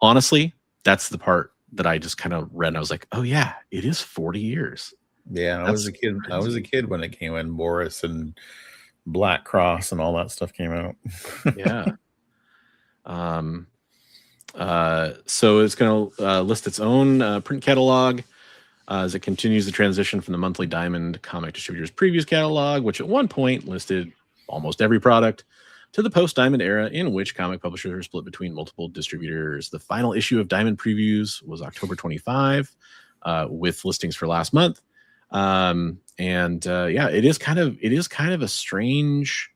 honestly, that's the part that I just kind of read and I was like, oh yeah, it is 40 years. Yeah, I was a kid. Crazy. I was a kid when it came in. Boris and Black Cross and all that stuff came out. Yeah. So it's going to list its own print catalog as it continues the transition from the monthly Diamond comic distributors previews catalog, which at one point listed almost every product, to the post-Diamond era in which comic publishers are split between multiple distributors. The final issue of Diamond Previews was October 25, with listings for last month. It is kind of a strange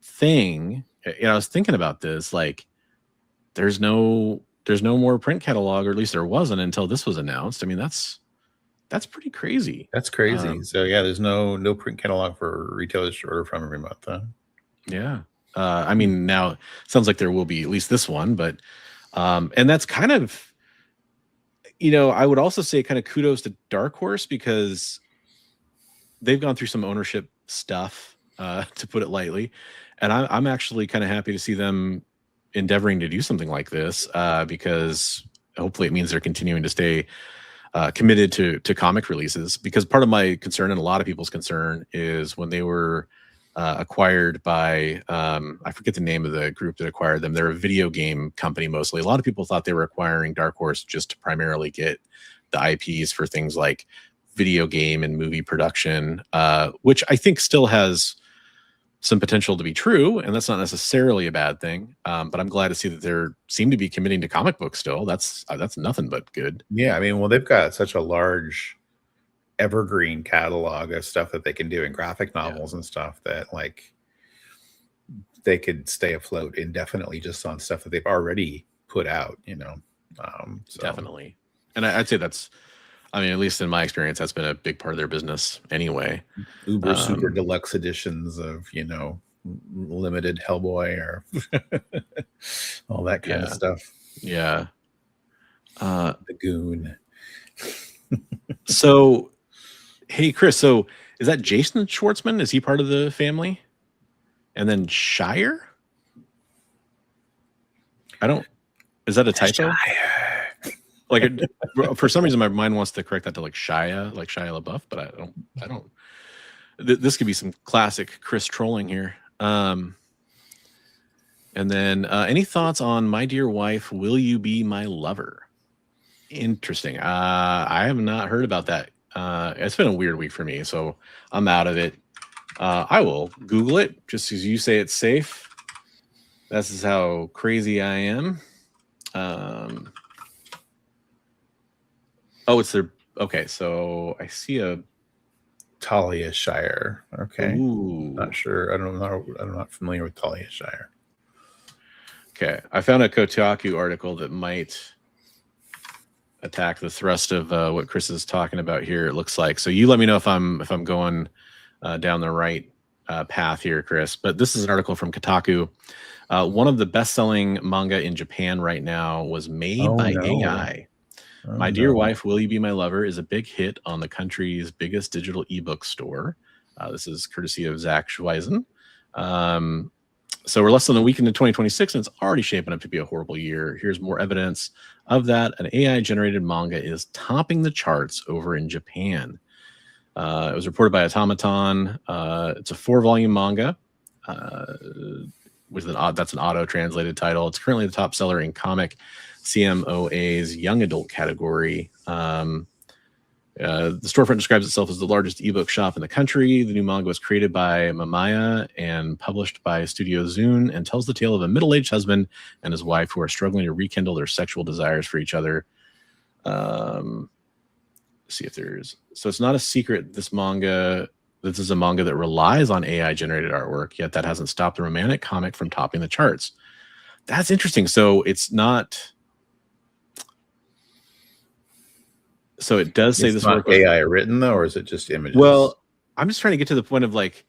thing. I was thinking about this, like there's no more print catalog, or at least there wasn't until this was announced. I mean, that's pretty crazy. That's crazy. So yeah, there's no print catalog for retailers to order from every month. Huh? Yeah. Now it sounds like there will be at least this one, but and that's kind of, I would also say kind of kudos to Dark Horse because they've gone through some ownership stuff, to put it lightly. And I'm actually kind of happy to see them endeavoring to do something like this, because hopefully it means they're continuing to stay committed to comic releases. Because part of my concern and a lot of people's concern is when they were acquired by, I forget the name of the group that acquired them. They're a video game company mostly. A lot of people thought they were acquiring Dark Horse just to primarily get the IPs for things like video game and movie production, which I think still has some potential to be true, and that's not necessarily a bad thing. But I'm glad to see that they seem to be committing to comic books still. That's nothing but good. Yeah, I mean, well, they've got such a large evergreen catalog of stuff that they can do in graphic novels and stuff that like they could stay afloat indefinitely just on stuff that they've already put out. So. Definitely, and I'd say that's. I mean, at least in my experience, that's been a big part of their business anyway. Uber super deluxe editions of, limited Hellboy or all that kind of stuff. Yeah. The Goon. So, hey, Chris, so is that Jason Schwartzman? Is he part of the family? And then Shire? Is that a typo? Shire. Like for some reason, my mind wants to correct that to like Shia LaBeouf, but I don't. This could be some classic Chris trolling here. And then any thoughts on My Dear Wife, Will You Be My Lover? Interesting. I have not heard about that. It's been a weird week for me, so I'm out of it. I will Google it just as you say it's safe. This is how crazy I am. Oh, it's their. Okay, so I see a Talia Shire. Okay. Ooh. Not sure. I'm not familiar with Talia Shire. Okay. I found a Kotaku article that might attack the thrust of what Chris is talking about here, it looks like. So you let me know if I'm going down the right path here, Chris. But this is an article from Kotaku. One of the best-selling manga in Japan right now was made by AI. My Dear Wife, Will You Be My Lover is a big hit on the country's biggest digital ebook store. This is courtesy of Zach Schweisen. So we're less than a week into 2026, and it's already shaping up to be a horrible year. Here's more evidence of that. An AI-generated manga is topping the charts over in Japan. It was reported by Automaton. It's a 4-volume manga. That's an auto-translated title. It's currently the top seller in Comic CMOA's young adult category. The storefront describes itself as the largest ebook shop in the country. The new manga was created by Mamaya and published by Studio Zune, and tells the tale of a middle-aged husband and his wife who are struggling to rekindle their sexual desires for each other. See if there's... So it's not a secret, this is a manga that relies on AI-generated artwork, yet that hasn't stopped the romantic comic from topping the charts. That's interesting. So it's not... So it does say it's this not work was AI written though, or is it just images? Well, I'm just trying to get to the point of like,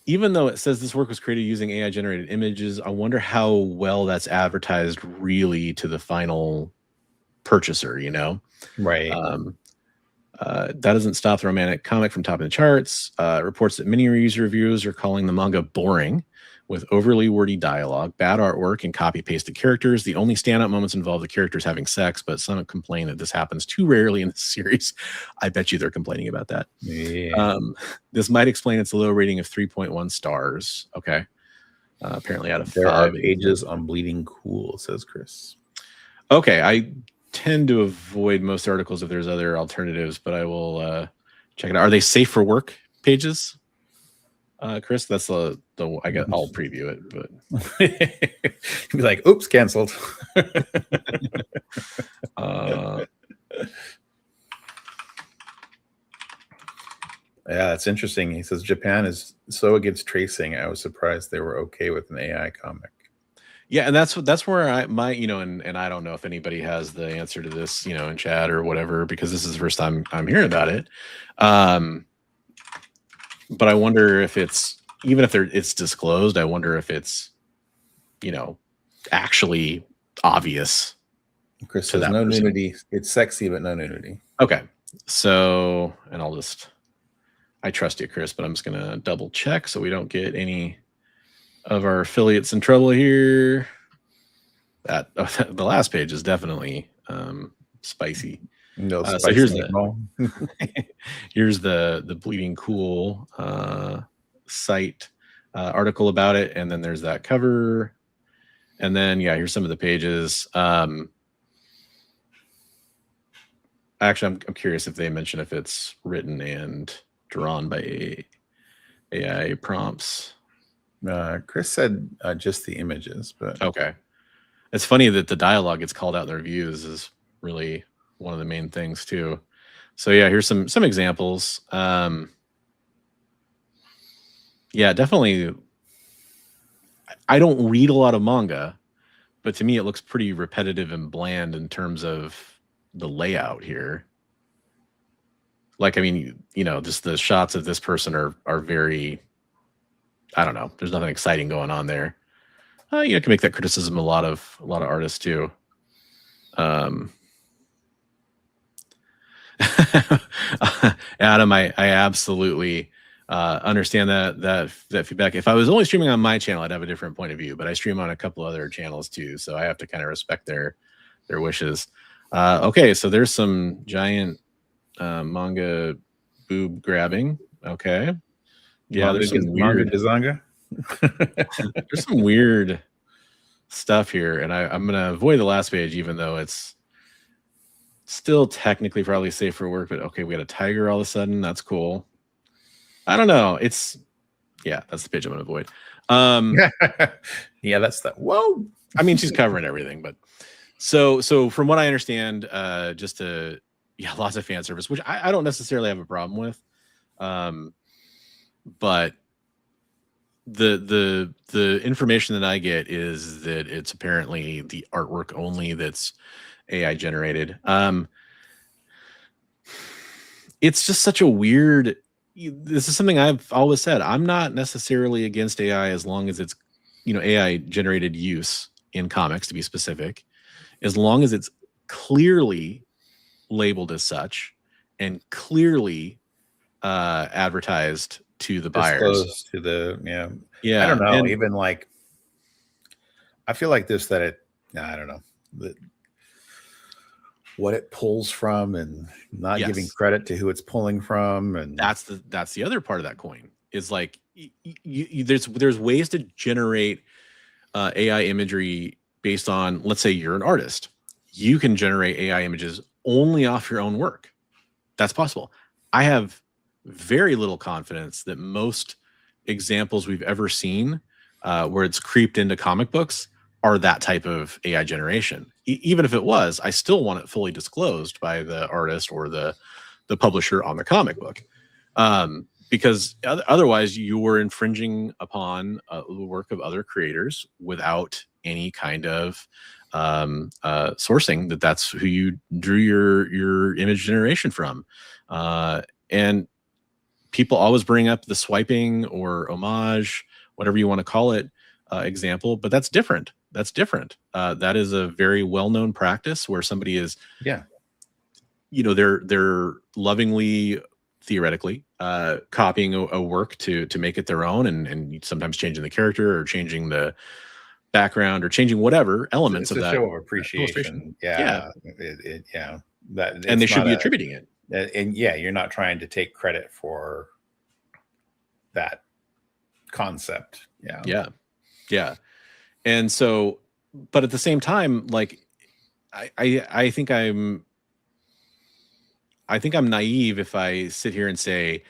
even though it says this work was created using AI generated images, I wonder how well that's advertised really to the final purchaser, you know? Right. That doesn't stop the romantic comic from topping the charts. Reports that many user reviews are calling the manga boring, with overly wordy dialogue, bad artwork, and copy-pasted characters. The only standout moments involve the characters having sex, but some complain that this happens too rarely in the series. I bet you they're complaining about that. Yeah. This might explain its low rating of 3.1 stars. Okay. Apparently out of 5. There are pages on Bleeding Cool, says Chris. Okay, I tend to avoid most articles if there's other alternatives, but I will check it out. Are they safe for work pages? Chris, that's the I'll preview it, but you'd be like, oops, canceled. Yeah, that's interesting. He says Japan is so against tracing. I was surprised they were okay with an AI comic. Yeah, and that's where and I don't know if anybody has the answer to this, in chat or whatever, because this is the first time I'm hearing about it. But I wonder if it's, even if it's disclosed, I wonder if it's, actually obvious. Chris says no nudity. It's sexy, but no nudity. Okay. So, and I trust you, Chris, but I'm just going to double check so we don't get any of our affiliates in trouble here. The last page is definitely spicy. No, so here's the Bleeding Cool site article about it, and then there's that cover, and then here's some of the pages. Actually, I'm curious if they mention if it's written and drawn by AI prompts. Chris said just the images, but okay. It's funny that the dialogue gets called out in the reviews is really one of the main things too. So here's some examples. Definitely. I don't read a lot of manga, but to me it looks pretty repetitive and bland in terms of the layout here. Like, I mean, just the shots of this person are very, I don't know. There's nothing exciting going on there. You can make that criticism a lot of artists too. Adam, I absolutely understand that feedback. If I was only streaming on my channel, I'd have a different point of view, but I stream on a couple other channels too, so I have to kind of respect their wishes. Okay, so there's some giant manga boob grabbing. Okay, there's some weird manga. There's some weird stuff here, and I'm gonna avoid the last page, even though it's still technically probably safe for work. But okay, we got a tiger all of a sudden. That's cool. I don't know. That's the page I'm gonna avoid. That's that. Whoa. I mean, she's covering everything, but so from what I understand, lots of fan service, which I don't necessarily have a problem with. But the information that I get is that it's apparently the artwork only that's AI generated. It's just such a weird. This is something I've always said. I'm not necessarily against AI as long as it's, AI generated use in comics, to be specific, as long as it's clearly labeled as such and clearly advertised to the buyers. To the I don't know. And even like I feel like this, that it, I don't know, that what it pulls from and not giving credit to who it's pulling from. And that's the other part of that coin is like, there's ways to generate AI imagery based on, let's say you're an artist. You can generate AI images only off your own work. That's possible. I have very little confidence that most examples we've ever seen where it's creeped into comic books are that type of AI generation. Even if it was, I still want it fully disclosed by the artist or the publisher on the comic book. Because otherwise you were infringing upon the work of other creators without any kind of sourcing that's who you drew your image generation from. And people always bring up the swiping or homage, whatever you want to call it, example, but that's different. That's different. That is a very well-known practice where somebody is, they're lovingly, theoretically, copying a work to make it their own, and sometimes changing the character or changing the background or changing whatever elements of that. Show of appreciation. That, and they should be attributing it. And you're not trying to take credit for that concept. Yeah. And so, but at the same time, like, I think I'm naive if I sit here and say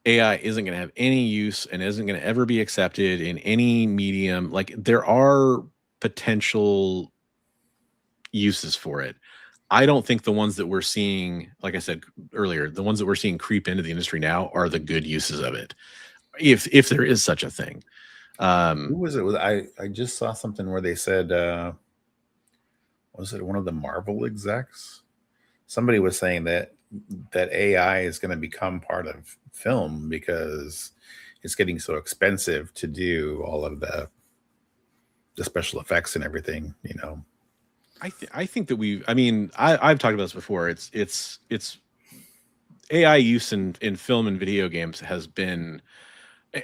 AI isn't going to have any use and isn't going to ever be accepted in any medium. Like, there are potential uses for it. I don't think the ones that we're seeing, like I said earlier, the ones that we're seeing creep into the industry now are the good uses of it, if there is such a thing. Who was it? I just saw something where they said, was it one of the Marvel execs? Somebody was saying that AI is going to become part of film because it's getting so expensive to do all of the special effects and everything, I think that I've talked about this before. It's AI use in film and video games has been,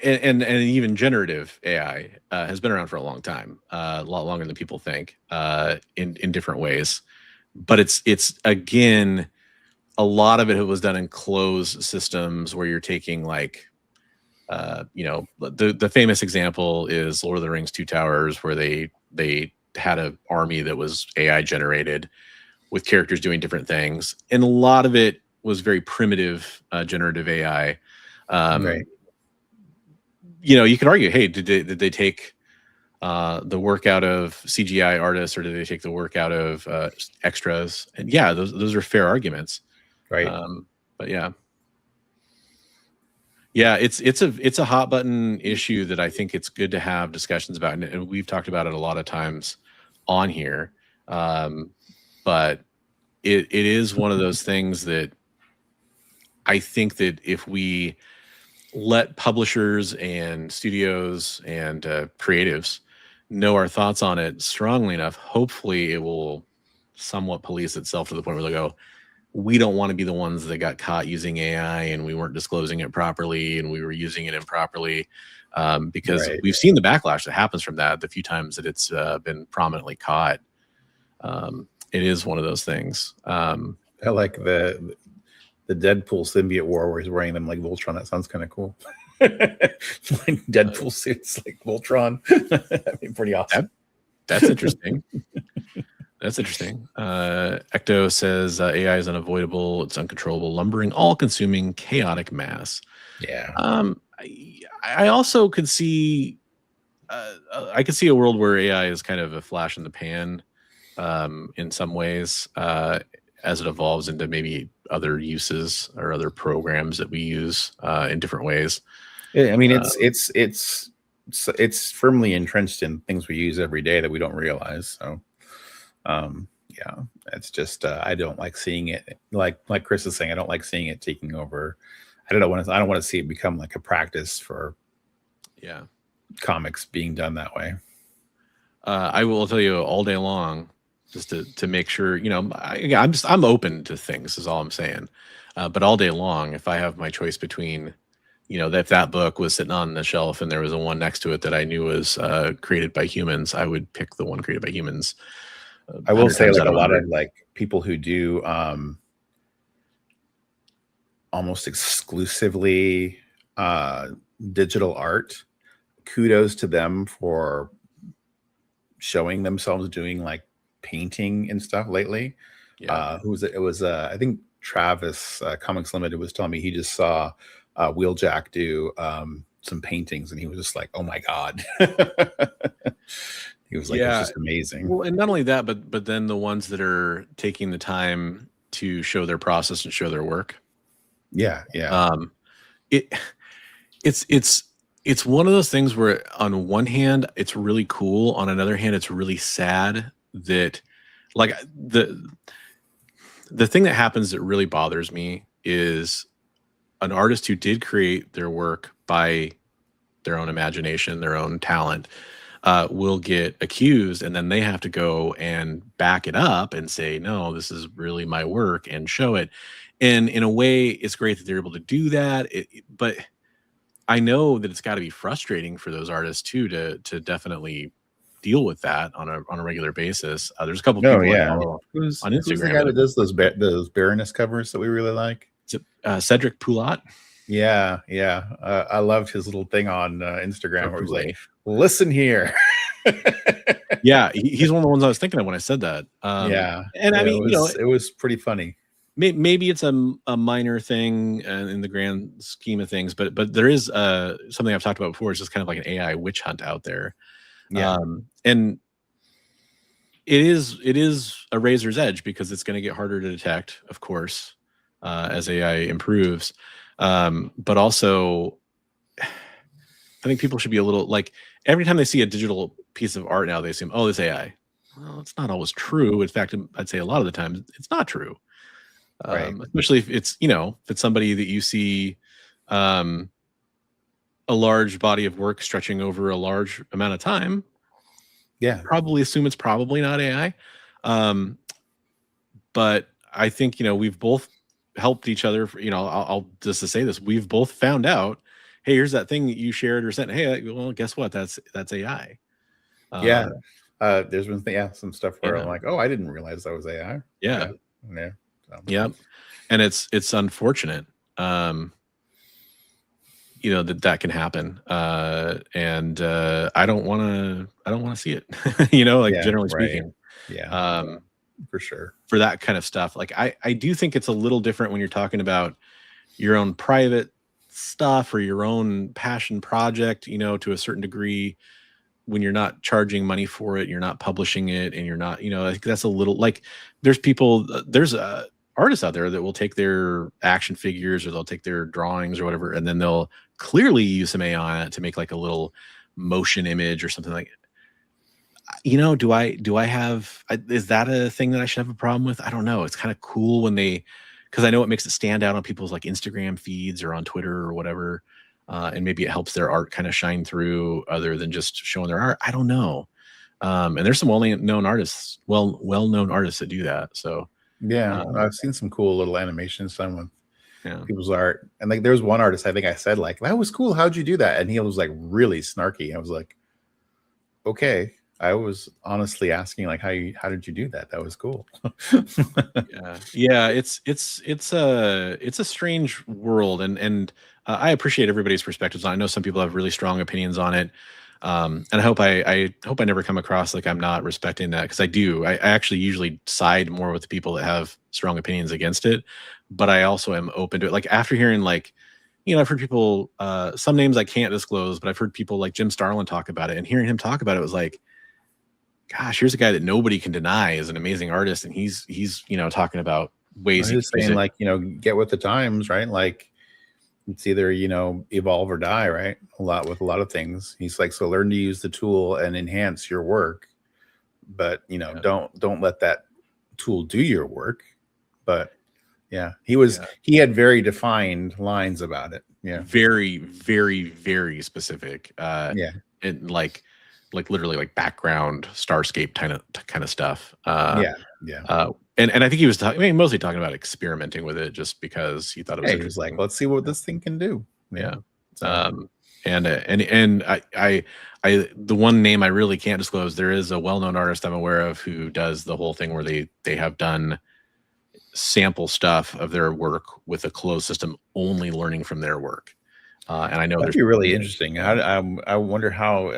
and even generative AI has been around for a long time, a lot longer than people think, in different ways. But it's again, a lot of it was done in closed systems where you're taking like, the famous example is Lord of the Rings: Two Towers, where they had an army that was AI generated with characters doing different things, and a lot of it was very primitive generative AI. Right. You could argue, hey, did they take the work out of CGI artists, or did they take the work out of extras? And yeah, those are fair arguments, right? But yeah, it's a hot button issue that I think it's good to have discussions about, and we've talked about it a lot of times on here. But it is one of those things that I think that if we let publishers and studios and creatives know our thoughts on it strongly enough, hopefully it will somewhat police itself to the point where they go, we don't want to be the ones that got caught using AI and we weren't disclosing it properly and we were using it improperly, because we've seen the backlash that happens from that the few times that it's been prominently caught. It is one of those things. I like the Deadpool symbiote war where he's wearing them like Voltron. That sounds kind of cool. Like Deadpool suits like Voltron. That'd be pretty awesome. That's interesting. That's interesting. Ecto says AI is unavoidable. It's uncontrollable, lumbering, all-consuming, chaotic mass. Yeah. I also could see. I could see a world where AI is kind of a flash in the pan, in some ways, as it evolves into maybe other uses or other programs that we use in different ways. Yeah, I mean, it's firmly entrenched in things we use every day that we don't realize. So. Yeah, it's just I don't like seeing it, like Chris is saying, I don't like seeing it taking over. I don't want to see it become like a practice for comics being done that way. I will tell you all day long, just to make sure, I'm open to things is all I'm saying. But all day long, if I have my choice between you know, if that book was sitting on the shelf and there was a one next to it that I knew was created by humans, I would pick the one created by humans. I will say, like, a lot of like people who do almost exclusively digital art, kudos to them for showing themselves doing like painting and stuff lately. Yeah. Who was it? It was I think Travis Comics Limited was telling me he just saw Wheeljack do some paintings, and he was just like, oh my god. He was like, it's just amazing. Well, and not only that, but then the ones that are taking the time to show their process and show their work. Yeah. It's one of those things where on one hand it's really cool, on another hand it's really sad that, like, the thing that happens that really bothers me is an artist who did create their work by their own imagination, their own talent, will get accused, and then they have to go and back it up and say, no, this is really my work, and show it. And in a way, it's great that they're able to do that. But I know that it's got to be frustrating for those artists too to definitely deal with that on a regular basis. There's a couple people on Instagram. Who's the guy that does those Baroness covers that we really like? Is it Cedric Poulat? Yeah. I loved his little thing on Instagram where he's like, listen here. Yeah, he's one of the ones I was thinking of when I said that. And I mean, it was pretty funny. Maybe it's a minor thing in the grand scheme of things, but there is something I've talked about before. It's just kind of like an AI witch hunt out there. Yeah. And it is a razor's edge because it's going to get harder to detect, of course, as AI improves. But also, I think people should be a little, like, every time they see a digital piece of art now, they assume, oh, it's AI. Well, it's not always true. In fact, I'd say a lot of the time it's not true. Right. Especially if it's, if it's somebody that you see a large body of work stretching over a large amount of time. Yeah. Probably assume it's probably not AI. But I think, we've both helped each other. I'll just to say this, we've both found out, hey, here's that thing that you shared or sent. Hey, well, guess what? That's AI. There's been some stuff where I'm like, oh, I didn't realize that was AI. Yeah. Yeah. And it's unfortunate, that can happen. And I don't want to see it, generally speaking. Yeah. For sure. For that kind of stuff. Like, I do think it's a little different when you're talking about your own private stuff or your own passion project, to a certain degree, when you're not charging money for it, you're not publishing it, and you're not, I think that's a little, like, there's artists out there that will take their action figures or they'll take their drawings or whatever, and then they'll clearly use some AI on it to make like a little motion image or something like it. Do I have, is that a thing that I should have a problem with? I don't know. It's kind of cool when because I know it makes it stand out on people's like Instagram feeds or on Twitter or whatever. And maybe it helps their art kind of shine through other than just showing their art. I don't know. And there's some well-known artists that do that. So yeah, I've seen some cool little animations done with people's art. And like, there's one artist, I think I said, like, that was cool. How'd you do that? And he was like really snarky. I was like, okay. I was honestly asking, like, how did you do that? That was cool. Yeah. It's a strange world, and I appreciate everybody's perspectives on it. I know some people have really strong opinions on it. And I hope I never come across like I'm not respecting that, because I do. I actually usually side more with the people that have strong opinions against it, but I also am open to it. Like, after hearing, like, I've heard people, some names I can't disclose, but I've heard people like Jim Starlin talk about it, and hearing him talk about it was like, gosh, here's a guy that nobody can deny is an amazing artist, and he's talking about ways he's saying, like, get with the times, right? Like, it's either evolve or die, right? A lot of things. He's like, so learn to use the tool and enhance your work, but don't let that tool do your work. But he had very defined lines about it. Very, very, very specific. And like literally like background Starscape kind of stuff. And I think he was mostly talking about experimenting with it just because he thought it was interesting. He was like, let's see what this thing can do. Yeah. So. And the one name I really can't disclose, there is a well-known artist I'm aware of who does the whole thing where they have done sample stuff of their work with a closed system, only learning from their work. And I know that'd be really interesting. I wonder how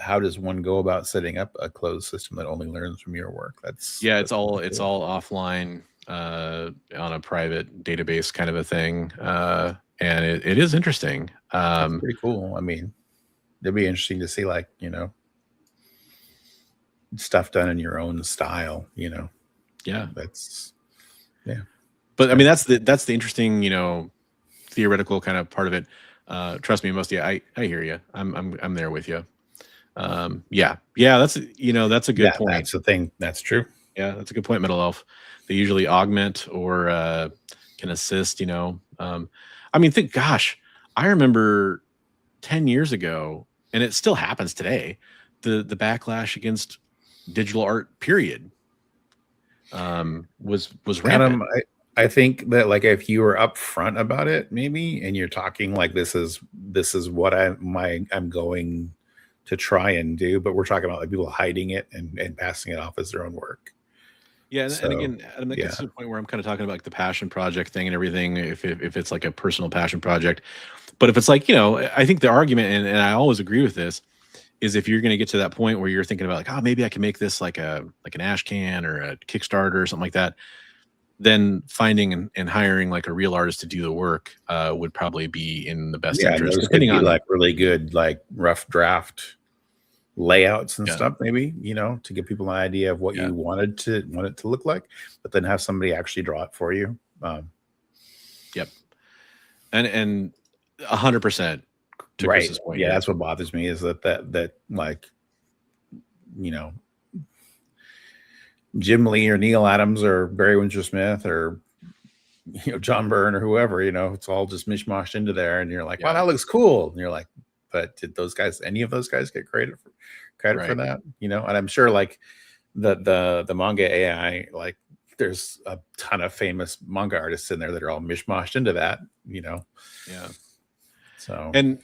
does one go about setting up a closed system that only learns from your work? It's all offline on a private database kind of a thing. And it is interesting. That's pretty cool. I mean, it'd be interesting to see, like, stuff done in your own style, Yeah. Yeah. But I mean, that's the interesting, theoretical kind of part of it. Trust me, most of you, I hear you. I'm there with you. Yeah, that's that's a good point. That's the thing. That's true. Yeah, that's a good point, Middle Elf. They usually augment or can assist. I mean, gosh, I remember 10 years ago, and it still happens today. The backlash against digital art, period, was rampant. I think that, like, if you were upfront about it, maybe, and you're talking like this is what I'm going to try and do, but we're talking about like people hiding it and passing it off as their own work. Yeah, and again, Adam, that gets to the point where I'm kind of talking about like the passion project thing and everything. If it's like a personal passion project, but if it's like, I think the argument, and I always agree with this, is if you're going to get to that point where you're thinking about like, oh, maybe I can make this like an ash can or a Kickstarter or something like that, then finding and hiring like a real artist to do the work would probably be in the best interest. Depending on like really good, like rough draft layouts and stuff, maybe, to give people an idea of what you want it to look like, but then have somebody actually draw it for you. Yep. And 100% to Chris's point. Yeah, that's what bothers me, is that like, Jim Lee or Neil Adams or Barry Windsor Smith or John Byrne or whoever, it's all just mishmashed into there, and you're like, wow, that looks cool, and you're like, but did any of those guys get credit for that? And I'm sure like the manga AI, like there's a ton of famous manga artists in there that are all mishmashed into that, Yeah. So, and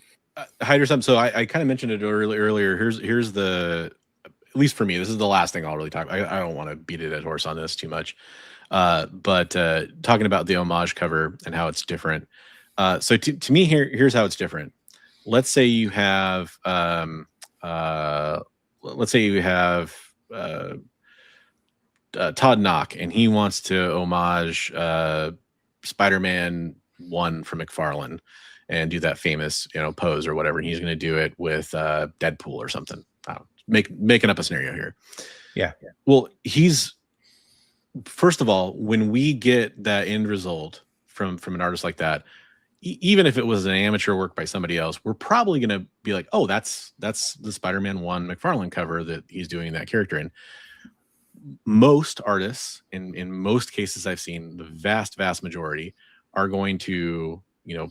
hide something. So I kind of mentioned it earlier. Here's the, at least for me, this is the last thing I'll really talk. I don't want to beat a dead horse on this too much. But talking about the homage cover and how it's different. So to me, here's how it's different. Let's say you have Todd Knock, and he wants to homage Spider-Man 1 from McFarlane and do that famous pose or whatever, and he's going to do it with Deadpool or something. Making up a scenario here. Yeah. Well, first of all, when we get that end result from an artist like that, even if it was an amateur work by somebody else, we're probably going to be like, oh, that's the Spider-Man 1 McFarlane cover that he's doing that character in. Most artists, in most cases I've seen, the vast majority are going to,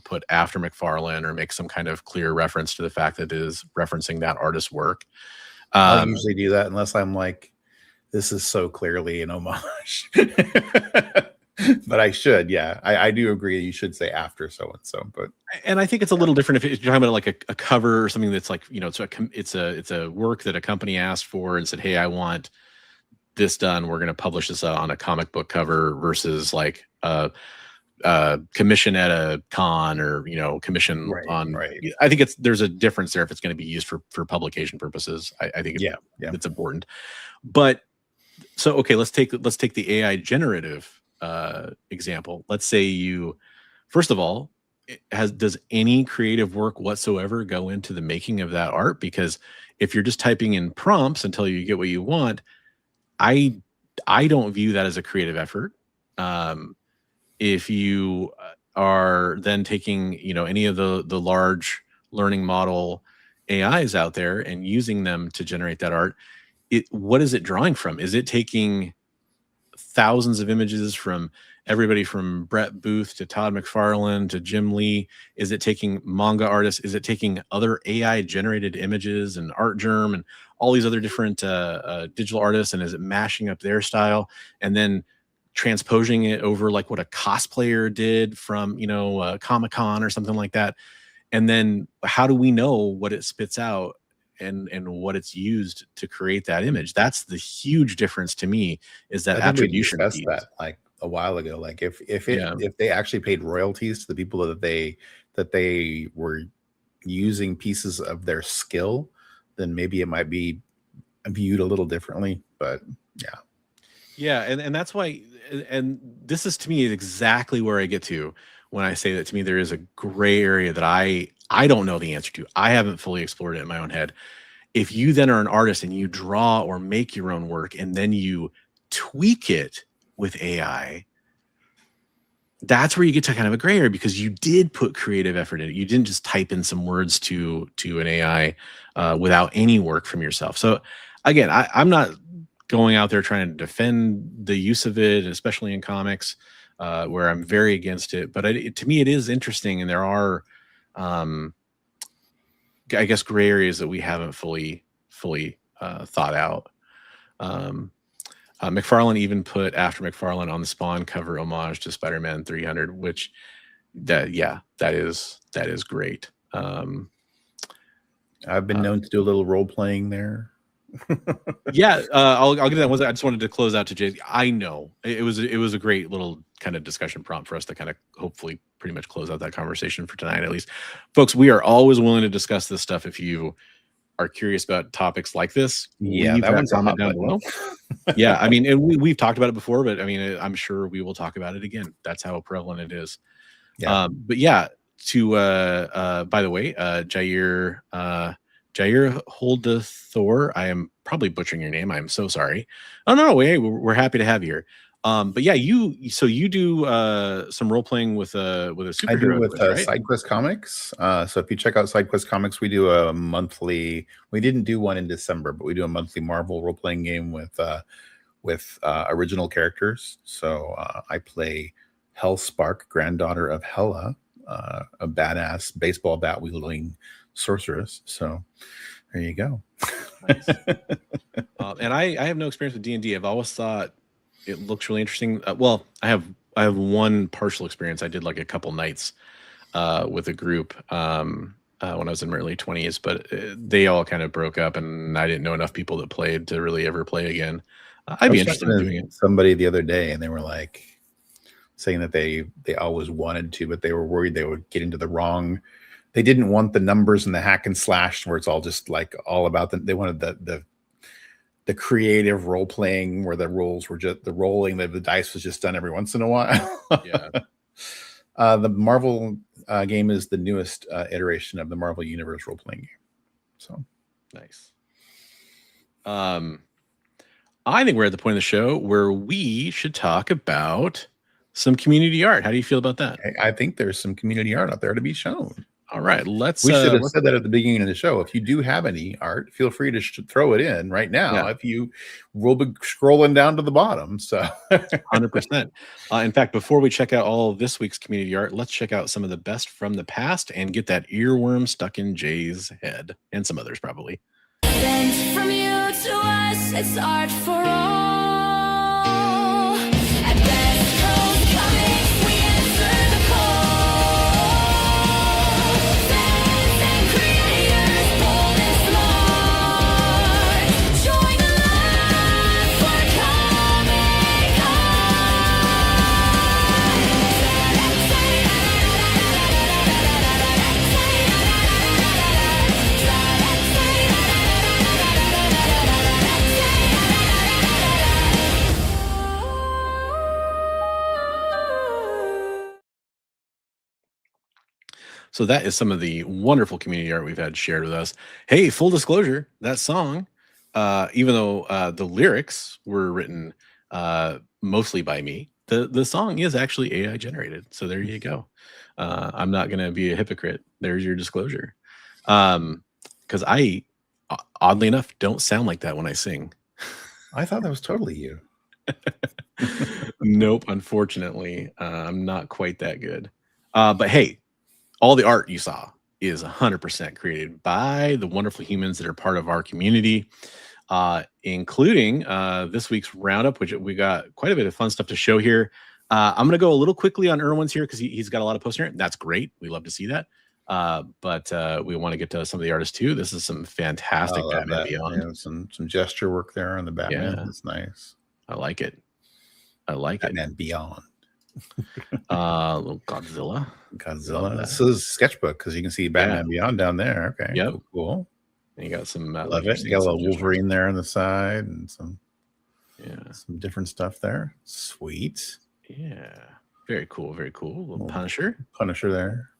put after McFarlane or make some kind of clear reference to the fact that it is referencing that artist's work. I usually do that unless I'm like, this is so clearly an homage. But I should, I do agree. You should say after so and so, and I think it's a little different if you're talking about like a cover or something that's like, it's a work that a company asked for and said, hey, I want this done. We're going to publish this on a comic book cover, versus like commission at a con or commission on. I think there's a difference there if it's going to be used for publication purposes. I think it's important. But so okay, let's take the AI generative example. Let's say first of all, does any creative work whatsoever go into the making of that art? Because if you're just typing in prompts until you get what you want, I don't view that as a creative effort. If you are then taking any of the large learning model AIs out there and using them to generate that art, what is it drawing from? Is it taking thousands of images from everybody from Brett Booth to Todd McFarlane to Jim Lee? Is it taking manga artists? Is it taking other AI generated images and Art Germ and all these other different digital artists? And is it mashing up their style and then transposing it over like what a cosplayer did from Comic-Con or something like that? And then how do we know what it spits out and what it's used to create that image? That's the huge difference to me, is that I think we attribution discussed piece. that like a while ago. Like if Yeah. they actually paid royalties to the people that they were using pieces of their skill, then maybe it might be viewed a little differently. But yeah, and that's why, and this is to me exactly where I get to when I say that to me there is a gray area that I don't know the answer to. I haven't fully explored it in my own head. If you then are an artist and you draw or make your own work and then you tweak it with AI, that's where you get to kind of a gray area, because you did put creative effort in it. You didn't just type in some words to an AI without any work from yourself. So again, I'm not going out there trying to defend the use of it, especially in comics, where I'm very against it. But to me, it is interesting, and there are, I guess, gray areas that we haven't fully thought out. McFarlane even put After McFarlane on the Spawn cover homage to Spider-Man 300, which that is great. I've been known to do a little role playing there. Yeah, I'll get that one. I just wanted to close out to Jay. I know it was a great little kind of discussion prompt for us to kind of hopefully pretty much close out that conversation for tonight, at least. Folks, we are always willing to discuss this stuff. If you are curious about topics like this, yeah, that one's comment down below. Yeah, I mean, and we've talked about it before, but I mean, I'm sure we will talk about it again. That's how prevalent it is. Yeah. But yeah, to by the way, Jair Holdathor, I am probably butchering your name. I'm so sorry. Oh no, we're happy to have you here. But yeah, you do some role playing with a superhero. I do with right? SideQuest Comics. So if you check out SideQuest Comics, we do a monthly. We didn't do one in December, but we do a monthly Marvel role playing game with original characters. So I play Hellspark, granddaughter of Hela, a badass baseball bat wielding sorceress. So there you go. Nice. And I have no experience with D&D. I've always thought it looks really interesting. Well, I have one partial experience. I did like a couple nights with a group when I was in my early 20s, but they all kind of broke up, and I didn't know enough people that played to really ever play again. I'd be interested in doing it. Somebody the other day, and they were like saying that they always wanted to, but they were worried they would get into the wrong. They didn't want the numbers and the hack and slash where it's all just like all about them. They wanted the creative role playing where the rules were just the rolling, the dice was just done every once in a while. Yeah. The Marvel game is the newest iteration of the Marvel Universe role playing game. So nice. I think we're at the point of the show where we should talk about some community art. How do you feel about that? I think there's some community art out there to be shown. All right, we should have said that at the beginning of the show. If you do have any art, feel free to throw it in right now. Yeah. If you will be scrolling down to the bottom. So 100%. In fact, before we check out all of this week's community art, let's check out some of the best from the past and get that earworm stuck in Jay's head, and some others probably. Sent from you to us, it's art for all. At Best Coast Comics, we answer the call. Fans and creators, bold and smart. Join the line for Comic So that is some of the wonderful community art we've had shared with us. Hey, full disclosure, that song, even though the lyrics were written mostly by me, the song is actually AI generated. So there you go. I'm not going to be a hypocrite. There's your disclosure. Because I, oddly enough, don't sound like that when I sing. I thought that was totally you. Nope, unfortunately, I'm not quite that good. But hey, all the art you saw is 100% created by the wonderful humans that are part of our community, including this week's roundup, which we got quite a bit of fun stuff to show here. I'm going to go a little quickly on Erwin's here because he's got a lot of posts here. That's great. We love to see that. But we want to get to some of the artists too. This is some fantastic Batman Beyond. Yeah, some gesture work there on the Batman. Yeah. That's nice. I like it. I like Batman Beyond. Little Godzilla. This is sketchbook because you can see Batman Beyond down there. Okay. Yep. Cool. And you got some Love it. You got a little Wolverine there on the side and some different stuff there. Sweet. Yeah. Very cool. Very cool. Little Punisher there.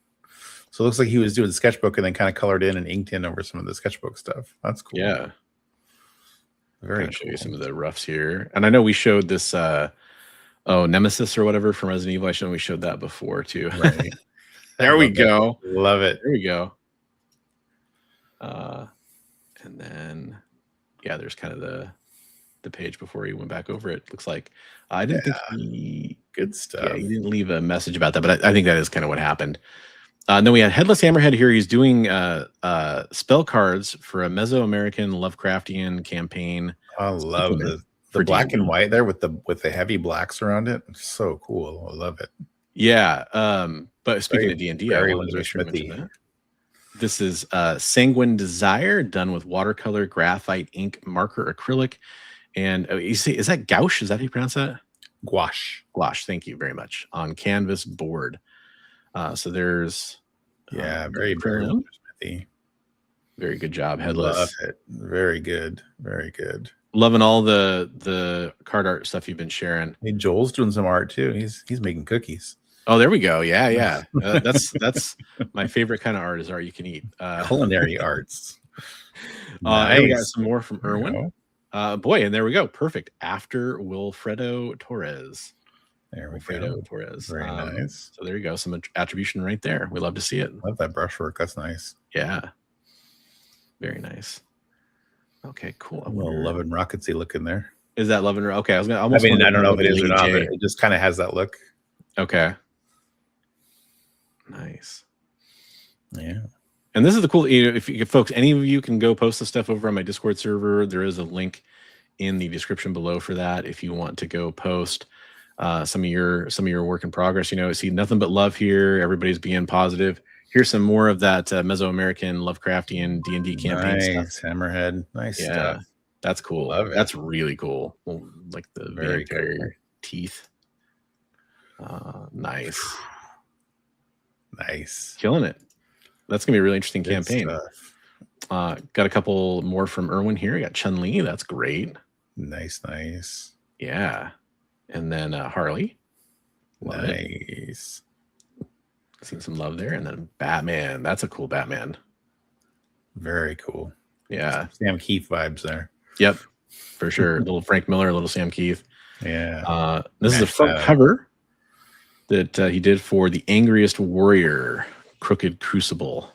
So it looks like he was doing the sketchbook and then kind of colored in and inked in over some of the sketchbook stuff. That's cool. Yeah. Very cool. Show you some of the roughs here. And I know we showed this Nemesis or whatever from Resident Evil. We showed that before too. Right. There we go. Love it. There we go. And then there's kind of the page before he went back over it. Looks like I didn't think he good stuff. Yeah, he didn't leave a message about that, but I think that is kind of what happened. And then we had Headless Hammerhead here. He's doing spell cards for a Mesoamerican Lovecraftian campaign. I love the black and white there with the heavy blacks around it. It's so cool. I love it. Yeah. But speaking of D&D, I wanted to make sure to mention that. This is Sanguine Desire, done with watercolor, graphite, ink, marker, acrylic, and you see, is that gouache? Is that how you pronounce that? Gouache. Gouache. Thank you very much. On canvas board. So there's very smithy. Very good job, Headless. Love it. Very good. Very good. Loving all the card art stuff you've been sharing. Hey, Joel's doing some art too. He's making cookies. Oh, there we go. Yeah. That's my favorite kind of art is art you can eat. Culinary arts. Nice. And we got some more from Irwin. Boy, and there we go. Perfect. After Wilfredo Torres. There we go. Torres. Very nice. So there you go. Some attribution right there. We love to see it. Love that brushwork. That's nice. Yeah. Very nice. Okay, cool. A little Love and Rocketsy look in there. Is that Love and Okay, I was gonna. I don't know if it is or not. But it just kind of has that look. Okay. Nice. Yeah. And this is the cool. If folks, any of you can go post the stuff over on my Discord server. There is a link in the description below for that. If you want to go post some of your work in progress, see nothing but love here. Everybody's being positive. Here's some more of that Mesoamerican Lovecraftian D&D campaign nice stuff. Hammerhead. Nice stuff. That's cool. That's really cool. Like the very cool teeth. Nice. Nice. Killing it. That's gonna be a really interesting campaign. Got a couple more from Irwin here. Got Chun-Li. That's great. Nice. Yeah. And then Harley. Love nice. Seen some love there. And then Batman. That's a cool Batman. Very cool. Yeah. Sam Keith vibes there. Yep. For sure. Little Frank Miller, little Sam Keith. Yeah. This is a front cover that he did for The Angriest Warrior, Crooked Crucible.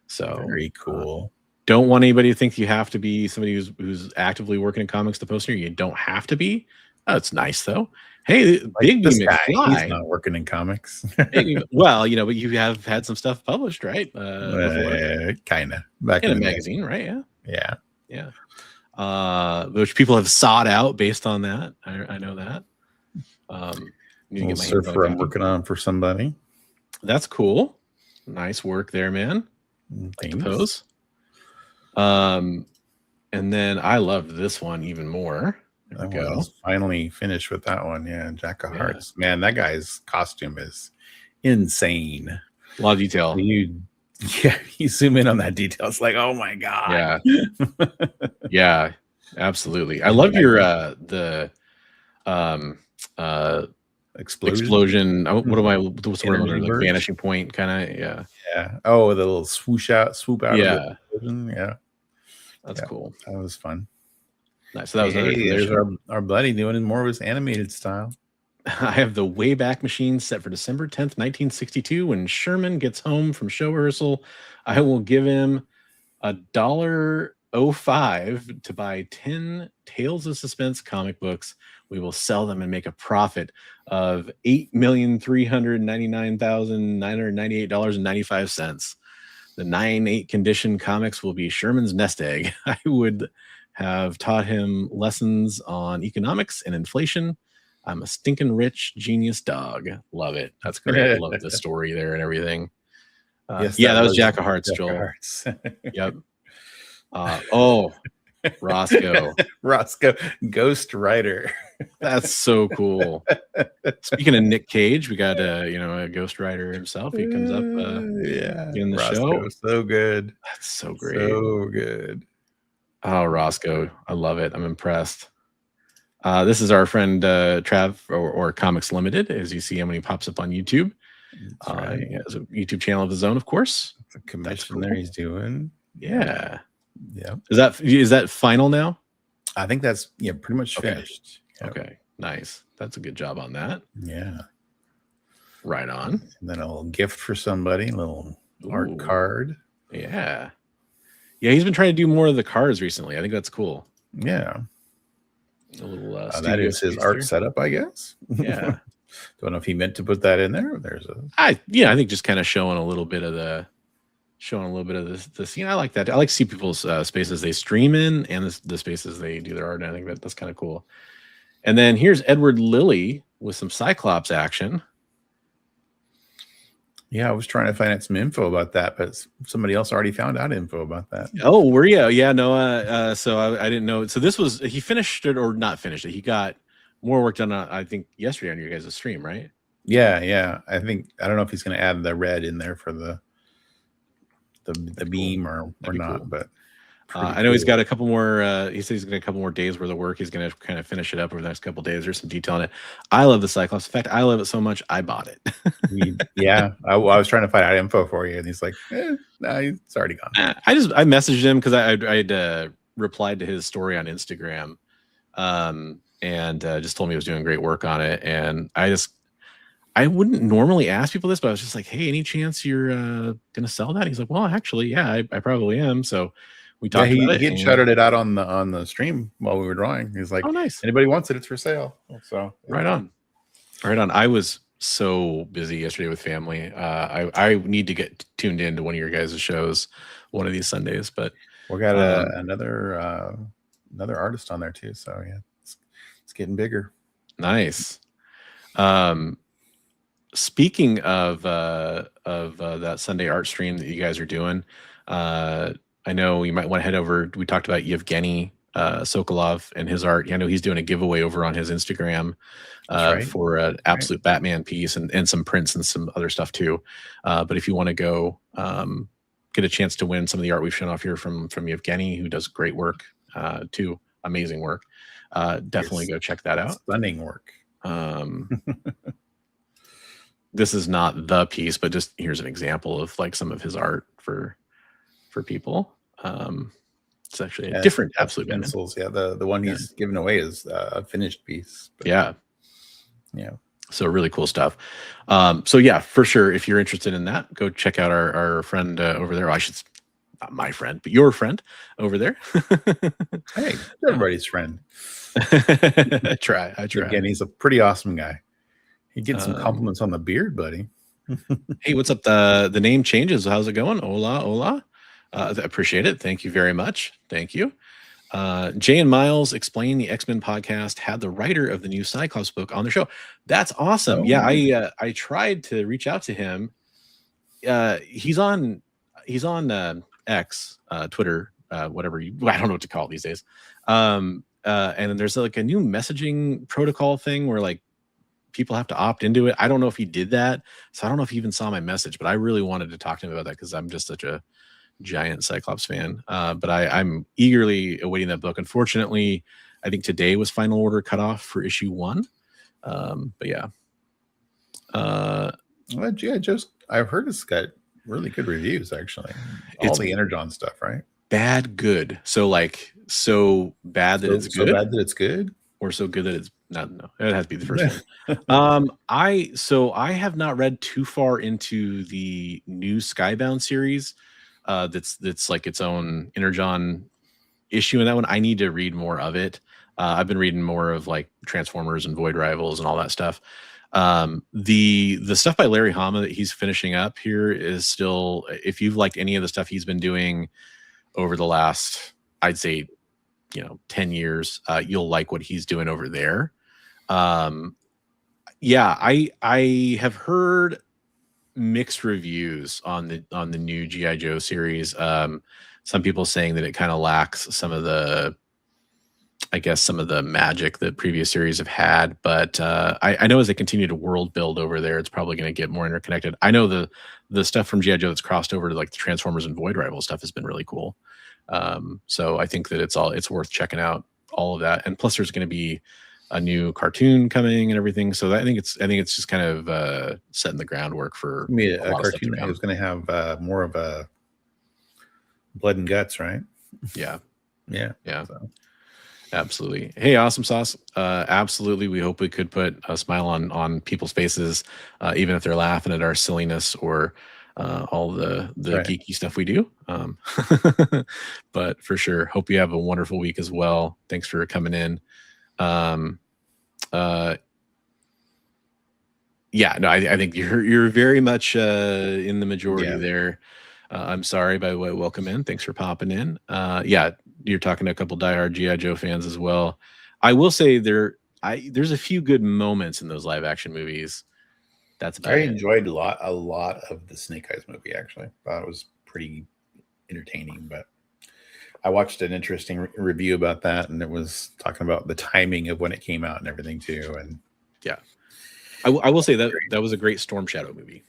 So very cool. Don't want anybody to think you have to be somebody who's actively working in comics to post here. You don't have to be. Oh, it's nice though. Hey, Big this guy, he's not working in comics. Well, but you have had some stuff published, right? Kind of back in a magazine, right? Yeah. Which people have sought out based on that. I know that. Surfer I'm working on for somebody. That's cool. Nice work there, man. Thanks. And then I loved this one even more. There we go. Finally finished with that one. Yeah, Jack of Hearts. Man, that guy's costume is insane. A lot of detail. You zoom in on that detail. It's like, oh my god. Yeah, absolutely. I love your explosion. What's the word? Like vanishing point, kind of. Yeah. Oh, the little swoop out. Yeah. Yeah. That's cool. That was fun. Nice. So that was there's our buddy doing more of his animated style. I have the Wayback Machine set for December 10th, 1962. When Sherman gets home from show rehearsal, I will give him $1.05 to buy 10 Tales of Suspense comic books. We will sell them and make a profit of $8,399,998.95. The 9/8 condition comics will be Sherman's nest egg. I would have taught him lessons on economics and inflation. I'm a stinking rich genius dog. Love it. That's great. I love the story there and everything. Yes, yeah, that was Jack of Hearts, Joel. Yep. Oh, Roscoe. Roscoe, Ghost Rider. That's so cool. Speaking of Nick Cage, we got a Ghost Rider himself. He comes up in the Roscoe, show. So good. That's so great. So good. Oh, Roscoe. I love it. I'm impressed. This is our friend Trav or Comics Limited, as you see him when he pops up on YouTube. Right. He has a YouTube channel of his own, of course. That's a commission there he's doing. Yeah. Yeah. Is that final now? I think that's pretty much finished. Yep. Okay. Nice. That's a good job on that. Yeah. Right on. And then a little gift for somebody, a little art card. Yeah. Yeah, he's been trying to do more of the cards recently. I think that's cool. Yeah. A little that is his art setup, I guess. Yeah. Don't know if he meant to put that in there. There's I think just kind of showing a little bit of this. I like that. I like to see people's spaces they stream in and the spaces they do their art in. I think that's kind of cool. And then here's Edward Lilly with some Cyclops action. Yeah, I was trying to find out some info about that, but somebody else already found out info about that. Oh, were you? Yeah, no. So I didn't know. So this was, he finished it or not finished it. He got more work done, I think, yesterday on your guys' stream, right? Yeah. I don't know if he's going to add the red in there for the beam or not, cool. But I know he's got a couple more. He says he's got a couple more days worth of work. He's going to kind of finish it up over the next couple of days. There's some detail on it. I love the Cyclops. In fact, I love it so much I bought it. Yeah, I was trying to find out info for you, and he's like, "No, it's already gone." I messaged him because I'd replied to his story on Instagram, and just told me he was doing great work on it. And I wouldn't normally ask people this, but I was just like, "Hey, any chance you're gonna sell that?" He's like, "Well, actually, yeah, I probably am." So we talked about it. He had shouted it out on the stream while we were drawing. He's like, "Oh, nice. Anybody wants it? It's for sale." So right on. I was so busy yesterday with family. I need to get tuned into one of your guys' shows one of these Sundays, but we got another artist on there too. So yeah, it's getting bigger. Nice. Speaking of that Sunday art stream that you guys are doing, I know you might want to head over. We talked about Yevgeny Sokolov and his art. I know he's doing a giveaway over on his Instagram for an absolute Batman piece and some prints and some other stuff too. But if you want to go get a chance to win some of the art we've shown off here from Yevgeny, who does great work too, amazing work. Definitely go check that out. Stunning work. This is not the piece, but just here's an example of like some of his art for people. It's actually a different absolute pencils. Yeah, the one he's given away is a finished piece. But yeah. So really cool stuff. So yeah, for sure, if you're interested in that, go check out our friend over there. Not my friend, but your friend over there. Hey, everybody's friend. I try. Again, he's a pretty awesome guy. He gets some compliments on the beard, buddy. Hey, what's up? The name changes. How's it going? Hola. Appreciate it. Thank you very much. Thank you. Jay and Miles Explain the X-Men podcast had the writer of the new Cyclops book on the show. That's awesome. Oh. Yeah, I tried to reach out to him. He's on X, Twitter, whatever I don't know what to call it these days. And then there's like a new messaging protocol thing where like people have to opt into it. I don't know if he did that, so I don't know if he even saw my message, but I really wanted to talk to him about that because I'm just such a giant Cyclops fan. But I'm eagerly awaiting that book. Unfortunately, I think today was final order cut off for issue 1. But yeah. I've heard it's got really good reviews actually. All the Energon stuff, right? Bad, good. So like so bad that it's good. So bad that it's good, or so good that it's not. No, it has to be the first one. I have not read too far into the new Skybound series. That's like its own Energon issue in that one. I need to read more of it. I've been reading more of like Transformers and Void Rivals and all that stuff. The stuff by Larry Hama that he's finishing up here is still, if you've liked any of the stuff he's been doing over the last, I'd say, 10 years, you'll like what he's doing over there. Yeah, I have heard mixed reviews on the new GI Joe series. Some people saying that it kind of lacks some of the, I guess, some of the magic that previous series have had, but I know as they continue to world build over there, it's probably going to get more interconnected. I know the stuff from GI Joe that's crossed over to like the Transformers and Void Rival stuff has been really cool. So I think that it's worth checking out all of that, and plus there's going to be a new cartoon coming and everything. So I think it's just kind of setting the groundwork for a cartoon that was going to have more of a blood and guts, right? Yeah. So. Absolutely. Hey, Awesome Sauce. Absolutely. We hope we could put a smile on people's faces, even if they're laughing at our silliness or all the right. geeky stuff we do. But for sure, hope you have a wonderful week as well. Thanks for coming in. Yeah, no, I think you're very much in the majority there. I'm sorry, by the way. Welcome in. Thanks for popping in. Yeah, you're talking to a couple diehard GI Joe fans as well. I will say there's a few good moments in those live action movies. That's about it. Enjoyed a lot of the Snake Eyes movie. Actually, thought it was pretty entertaining. But I watched an interesting review about that, and it was talking about the timing of when it came out and everything too. And yeah, I will say that was a great Storm Shadow movie.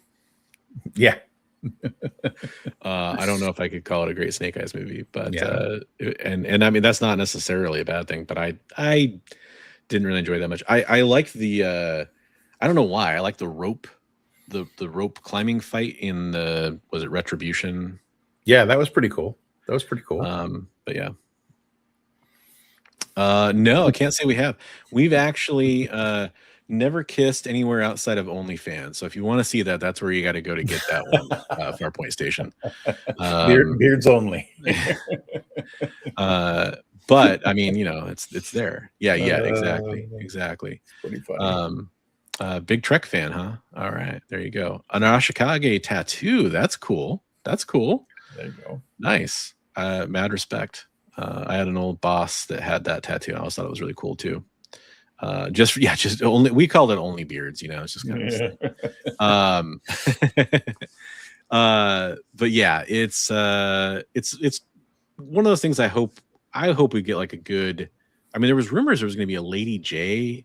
Yeah. I don't know if I could call it a great Snake Eyes movie, but and I mean that's not necessarily a bad thing, but I didn't really enjoy that much. I like the I don't know why I like the rope climbing fight in was it Retribution? Yeah, that was pretty cool. But yeah. No, I can't say we have. We've actually never kissed anywhere outside of OnlyFans. So if you want to see that, that's where you got to go to get that one. Farpoint Station. Beards only. But I mean, it's there. Yeah, exactly. Pretty funny. Big Trek fan, huh? All right, there you go. An Ashikage tattoo. That's cool. There you go. Nice. Mad respect. I had an old boss that had that tattoo. I always thought it was really cool too. Just only, we called it only beards, it's just kind of but yeah, it's one of those things. I hope we get like a good, I mean, there was rumors there was going to be a Lady J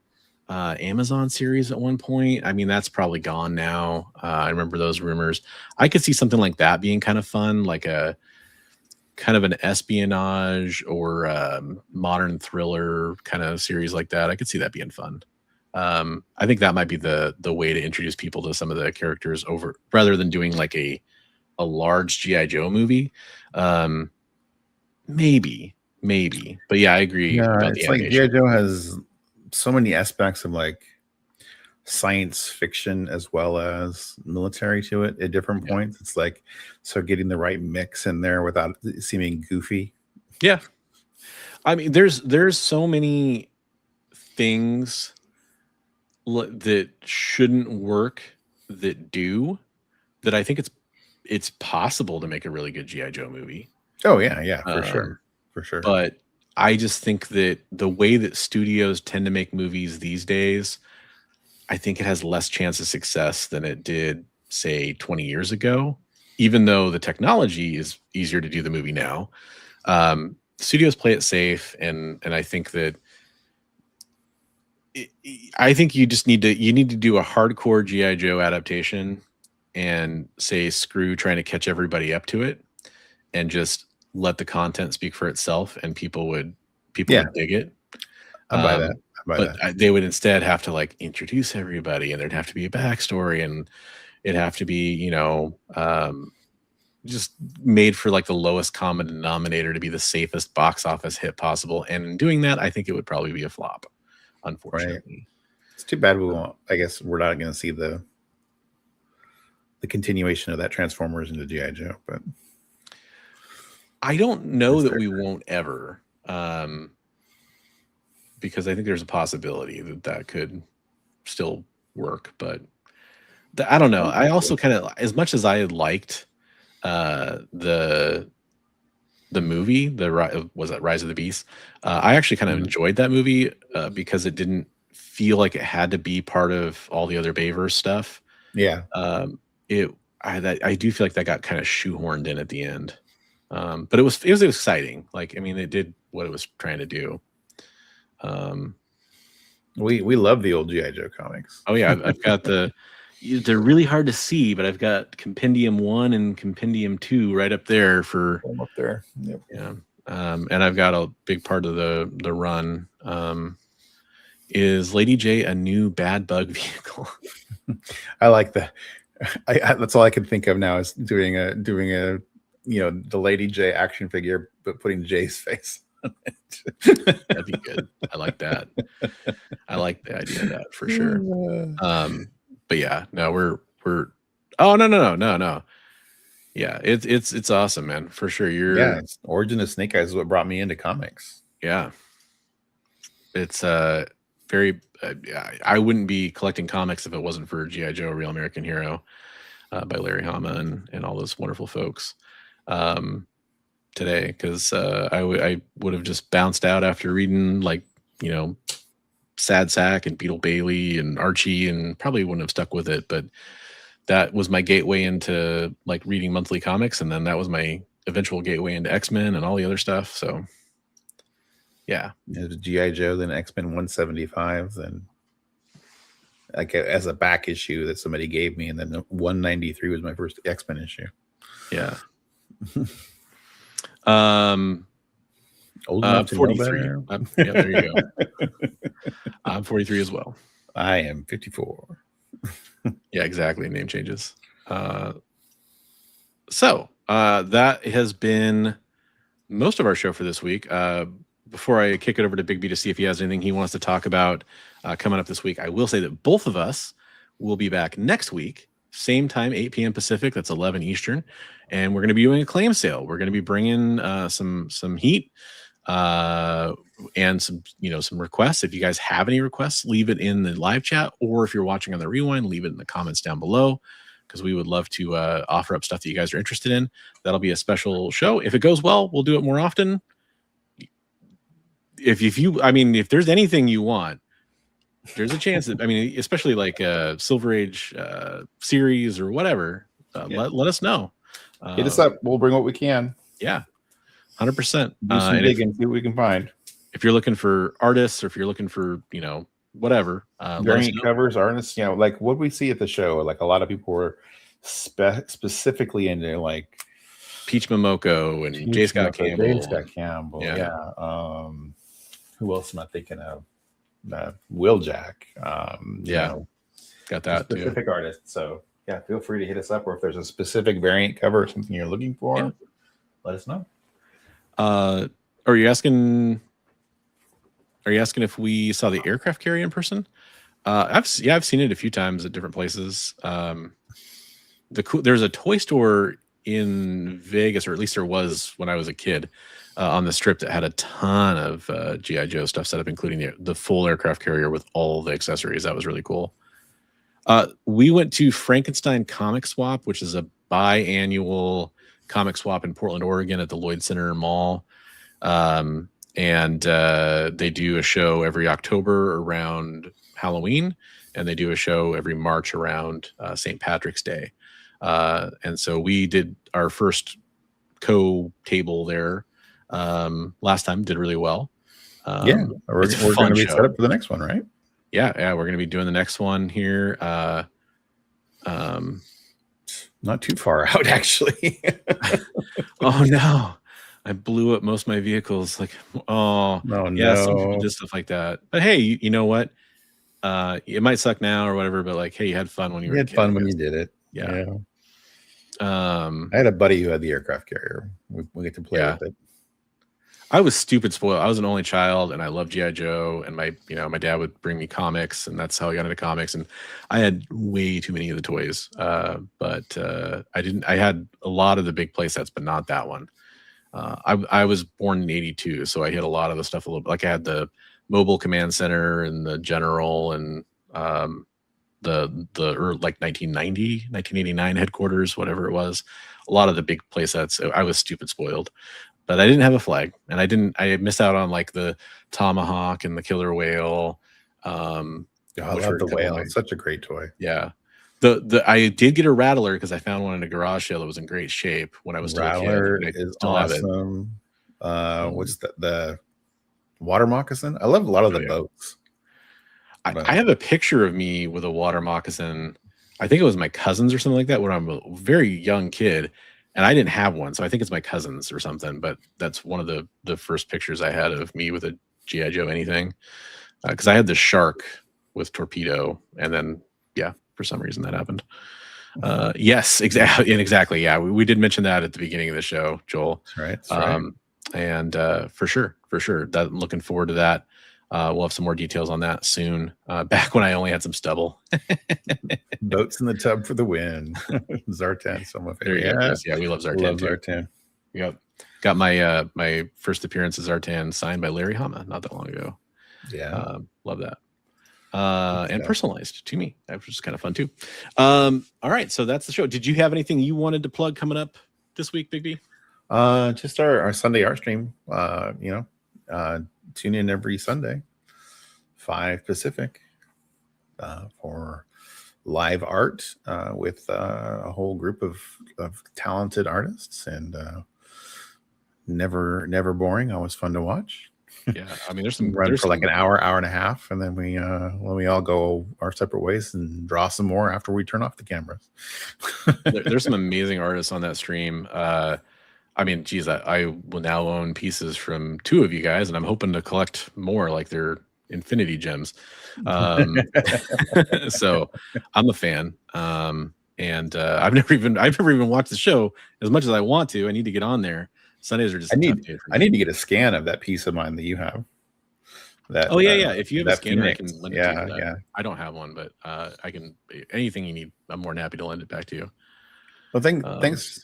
Amazon series at one point. I mean, that's probably gone now. I remember those rumors. I could see something like that being kind of fun, like a kind of an espionage or modern thriller kind of series like that. I could see that being fun. I think that might be the way to introduce people to some of the characters over, rather than doing like a large GI Joe movie. Maybe, but yeah, I agree. About it's like GI Joe has so many aspects of like science fiction as well as military to it at different points. It's like, so getting the right mix in there without seeming goofy. Yeah. I mean, there's so many things that shouldn't work that do, that I think it's possible to make a really good GI Joe movie. Oh yeah, for sure. But I just think that the way that studios tend to make movies these days, I think it has less chance of success than it did, say, 20 years ago, even though the technology is easier to do the movie now. Studios play it safe, and I think that I think you just need to do a hardcore GI Joe adaptation and say screw trying to catch everybody up to it, and just let the content speak for itself, and people would dig it. I buy that. But they would instead have to like introduce everybody, and there'd have to be a backstory, and it'd have to be, just made for like the lowest common denominator to be the safest box office hit possible. And in doing that, I think it would probably be a flop, unfortunately. Right. It's too bad I guess we're not going to see the continuation of that Transformers into GI Joe, but I don't know that we won't ever. Because I think there's a possibility that could still work, but I don't know. I also kind of, as much as I liked the movie, was that Rise of the Beast? I actually kind of enjoyed that movie because it didn't feel like it had to be part of all the other Bayverse stuff. Yeah. I do feel like that got kind of shoehorned in at the end. But it was exciting. Like, I mean, it did what it was trying to do. We love the old G.I. Joe comics. Oh yeah, I've got they're really hard to see, but I've got Compendium 1 and Compendium 2 right up there for I'm up there. Yep. Yeah. And I've got a big part of the run. Is Lady J a new bad bug vehicle? I like that. That's all I can think of now is doing a the Lady J action figure, but putting J's face on it. That'd be good. I like that. I like the idea of that for sure. But yeah, no, we're oh no. Yeah, it's awesome, man, for sure. Origin of Snake Eyes is what brought me into comics. Yeah, it's very. I wouldn't be collecting comics if it wasn't for G.I. Joe: Real American Hero by Larry Hama and all those wonderful folks today, because I would have just bounced out after reading Sad Sack and Beetle Bailey and Archie, and probably wouldn't have stuck with it. But that was my gateway into like reading monthly comics, and then that was my eventual gateway into X-Men and all the other stuff. So yeah, it was G.I. Joe, then X-Men 175, then like as a back issue that somebody gave me, and then 193 was my first X-Men issue. Yeah. Old enough to 43. know better. Yeah, there you go. I'm 43 as well. I am 54. Yeah, exactly. Name changes. So that has been most of our show for this week. Before I kick it over to Big B to see if he has anything he wants to talk about coming up this week, I will say that both of us will be back next week, same time, 8 p.m. Pacific. That's 11 Eastern, and we're going to be doing a claim sale. We're going to be bringing some heat and some requests. If you guys have any requests, leave it in the live chat, or if you're watching on the rewind, leave it in the comments down below, because we would love to offer up stuff that you guys are interested in. That'll be a special show. If it goes well, we'll do it more often. If there's anything you want, there's a chance that, especially like Silver Age series or whatever, let us know. Hit us up. We'll bring what we can. Yeah, 100%. Do some digging, see what we can find. If you're looking for artists, or if you're looking for, whatever. Variant covers, artists, like what we see at the show, like a lot of people were specifically into like Peach Momoko and J. Scott Campbell. Yeah. Who else am I thinking of? Will Jack. Got that specific artists. So yeah, feel free to hit us up, or if there's a specific variant cover or something you're looking for, let us know. Are you asking if we saw the aircraft carrier in person? I've seen it a few times at different places. There's a toy store in Vegas, or at least there was when I was a kid, on the Strip, that had a ton of G.I. Joe stuff set up, including the full aircraft carrier with all the accessories. That was really cool. We went to Frankenstein Comic Swap, which is a biannual comic swap in Portland, Oregon, at the Lloyd Center Mall. And they do a show every October around Halloween, and they do a show every March around St. Patrick's Day. And so we did our first co-table there last time, did really well. We're going to be set up for the next one, right? Yeah, we're going to be doing the next one here. Not too far out, actually. Oh no, I blew up most of my vehicles. Like, some people did stuff like that. But hey, you know what? It might suck now or whatever, but like, hey, you had fun when you had fun when you did it. Yeah. I had a buddy who had the aircraft carrier. We get to play with it. I was stupid spoiled. I was an only child, and I loved G.I. Joe, and my dad would bring me comics, and that's how I got into comics. And I had way too many of the toys, but I didn't. I had a lot of the big play sets, but not that one. I was born in '82, so I hit a lot of the stuff a little bit. Like I had the Mobile Command Center and the General, and the 1990, 1989 headquarters, whatever it was. A lot of the big play sets. I was stupid spoiled. But I didn't have a flag, and I missed out on like the Tomahawk and the Killer Whale. I love the Whale. It's such a great toy. Yeah. I did get a Rattler because I found one in a garage sale that was in great shape when I was still Rattler a kid. is still awesome. What's the water moccasin? I love a lot of the boats. I have a picture of me with a water moccasin. I think it was my cousins or something like that when I'm a very young kid, and I didn't have one, so I think it's my cousins or something. But that's one of the first pictures I had of me with a GI Joe anything, because I had the shark with torpedo, and then for some reason that happened. Yes, exactly. Yeah, we did mention that at the beginning of the show, Joel. That's right. And for sure, that I'm looking forward to that. We'll have some more details on that soon. Back when I only had some stubble. Boats in the tub for the win. Zartan, some of it. Yeah, we love Zartan. Love Zartan. Yep. Got my my first appearance as Zartan signed by Larry Hama not that long ago. Yeah. Love that. And personalized to me. That was kind of fun too. All right, so that's the show. Did you have anything you wanted to plug coming up this week, Big B? Just our Sunday art stream. Tune in every Sunday, 5 Pacific, for live art with a whole group of talented artists, and never boring. Always fun to watch. Yeah, I mean, there's like an hour and a half, and then we all go our separate ways and draw some more after we turn off the cameras. There's some amazing artists on that stream. I mean, geez, I will now own pieces from 2 of you guys, and I'm hoping to collect more, like they're infinity gems. So I'm a fan. And I've never even watched the show as much as I want to. I need to get on there. Sundays are just. I need to get a scan of that piece of mine that you have. That, If you have a scanner, I can lend it to you. Yeah. I don't have one, but I can. Anything you need, I'm more than happy to lend it back to you. Well, thanks.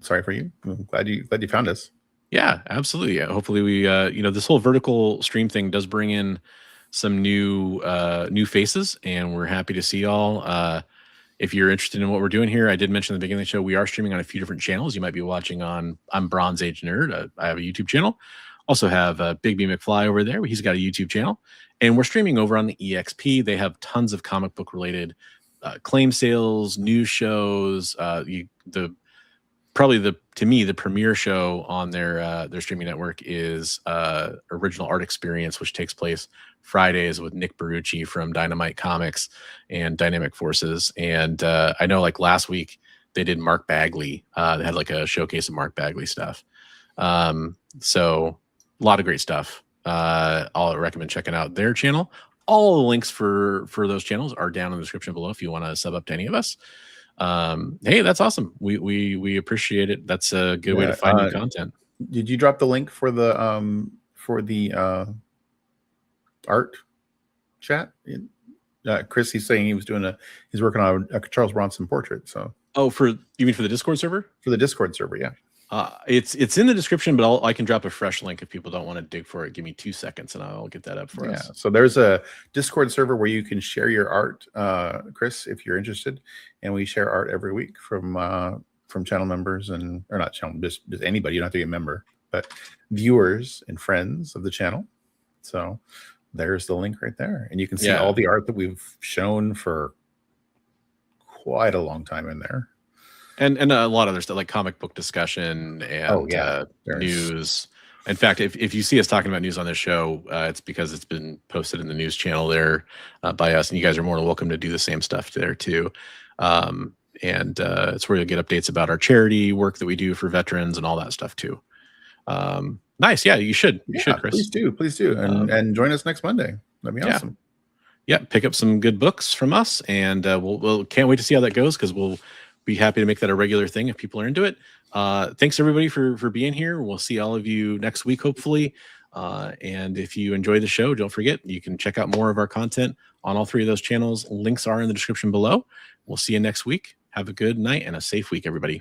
Sorry for you. I'm glad you found us. Yeah, absolutely. Yeah. Hopefully we this whole vertical stream thing does bring in some new faces, and we're happy to see y'all. If you're interested in what we're doing here, I did mention at the beginning of the show, we are streaming on a few different channels. You might be watching on, I'm Bronze Age Nerd. I have a YouTube channel. Also have Big B McFly over there. He's got a YouTube channel. And we're streaming over on the EXP. They have tons of comic book related claim sales, news shows. To me, the premier show on their streaming network is Original Art Experience, which takes place Fridays with Nick Barucci from Dynamite Comics and Dynamic Forces. And I know, like last week, they did Mark Bagley. They had like a showcase of Mark Bagley stuff. So a lot of great stuff. I'll recommend checking out their channel. All the links for those channels are down in the description below if you want to sub up to any of us. Hey, that's awesome. We appreciate it. That's a good way to find new content. Did you drop the link for the art chat? Chris, he's saying he's working on a Charles Bronson portrait. So you mean for the Discord server? For the Discord server, yeah. It's in the description, but I can drop a fresh link if people don't want to dig for it. Give me 2 seconds and I'll get that up for us. So there's a Discord server where you can share your art, Chris, if you're interested, and we share art every week from channel members or not channel, just anybody. You don't have to be a member, but viewers and friends of the channel. So there's the link right there, and you can see all the art that we've shown for quite a long time in there. And a lot of other stuff like comic book discussion and news. In fact, if you see us talking about news on this show, it's because it's been posted in the news channel there by us, and you guys are more than welcome to do the same stuff there too. And it's where you'll get updates about our charity work that we do for veterans and all that stuff too. Nice. Yeah, you should. You should, Chris. Please do. And join us next Monday. That'd be awesome. Yeah, pick up some good books from us, and we'll can't wait to see how that goes, because we'll be happy to make that a regular thing if people are into it. Thanks everybody for being here. We'll see all of you next week, hopefully. And if you enjoy the show, don't forget, you can check out more of our content on all 3 of those channels. Links are in the description below. We'll see you next week. Have a good night and a safe week, everybody.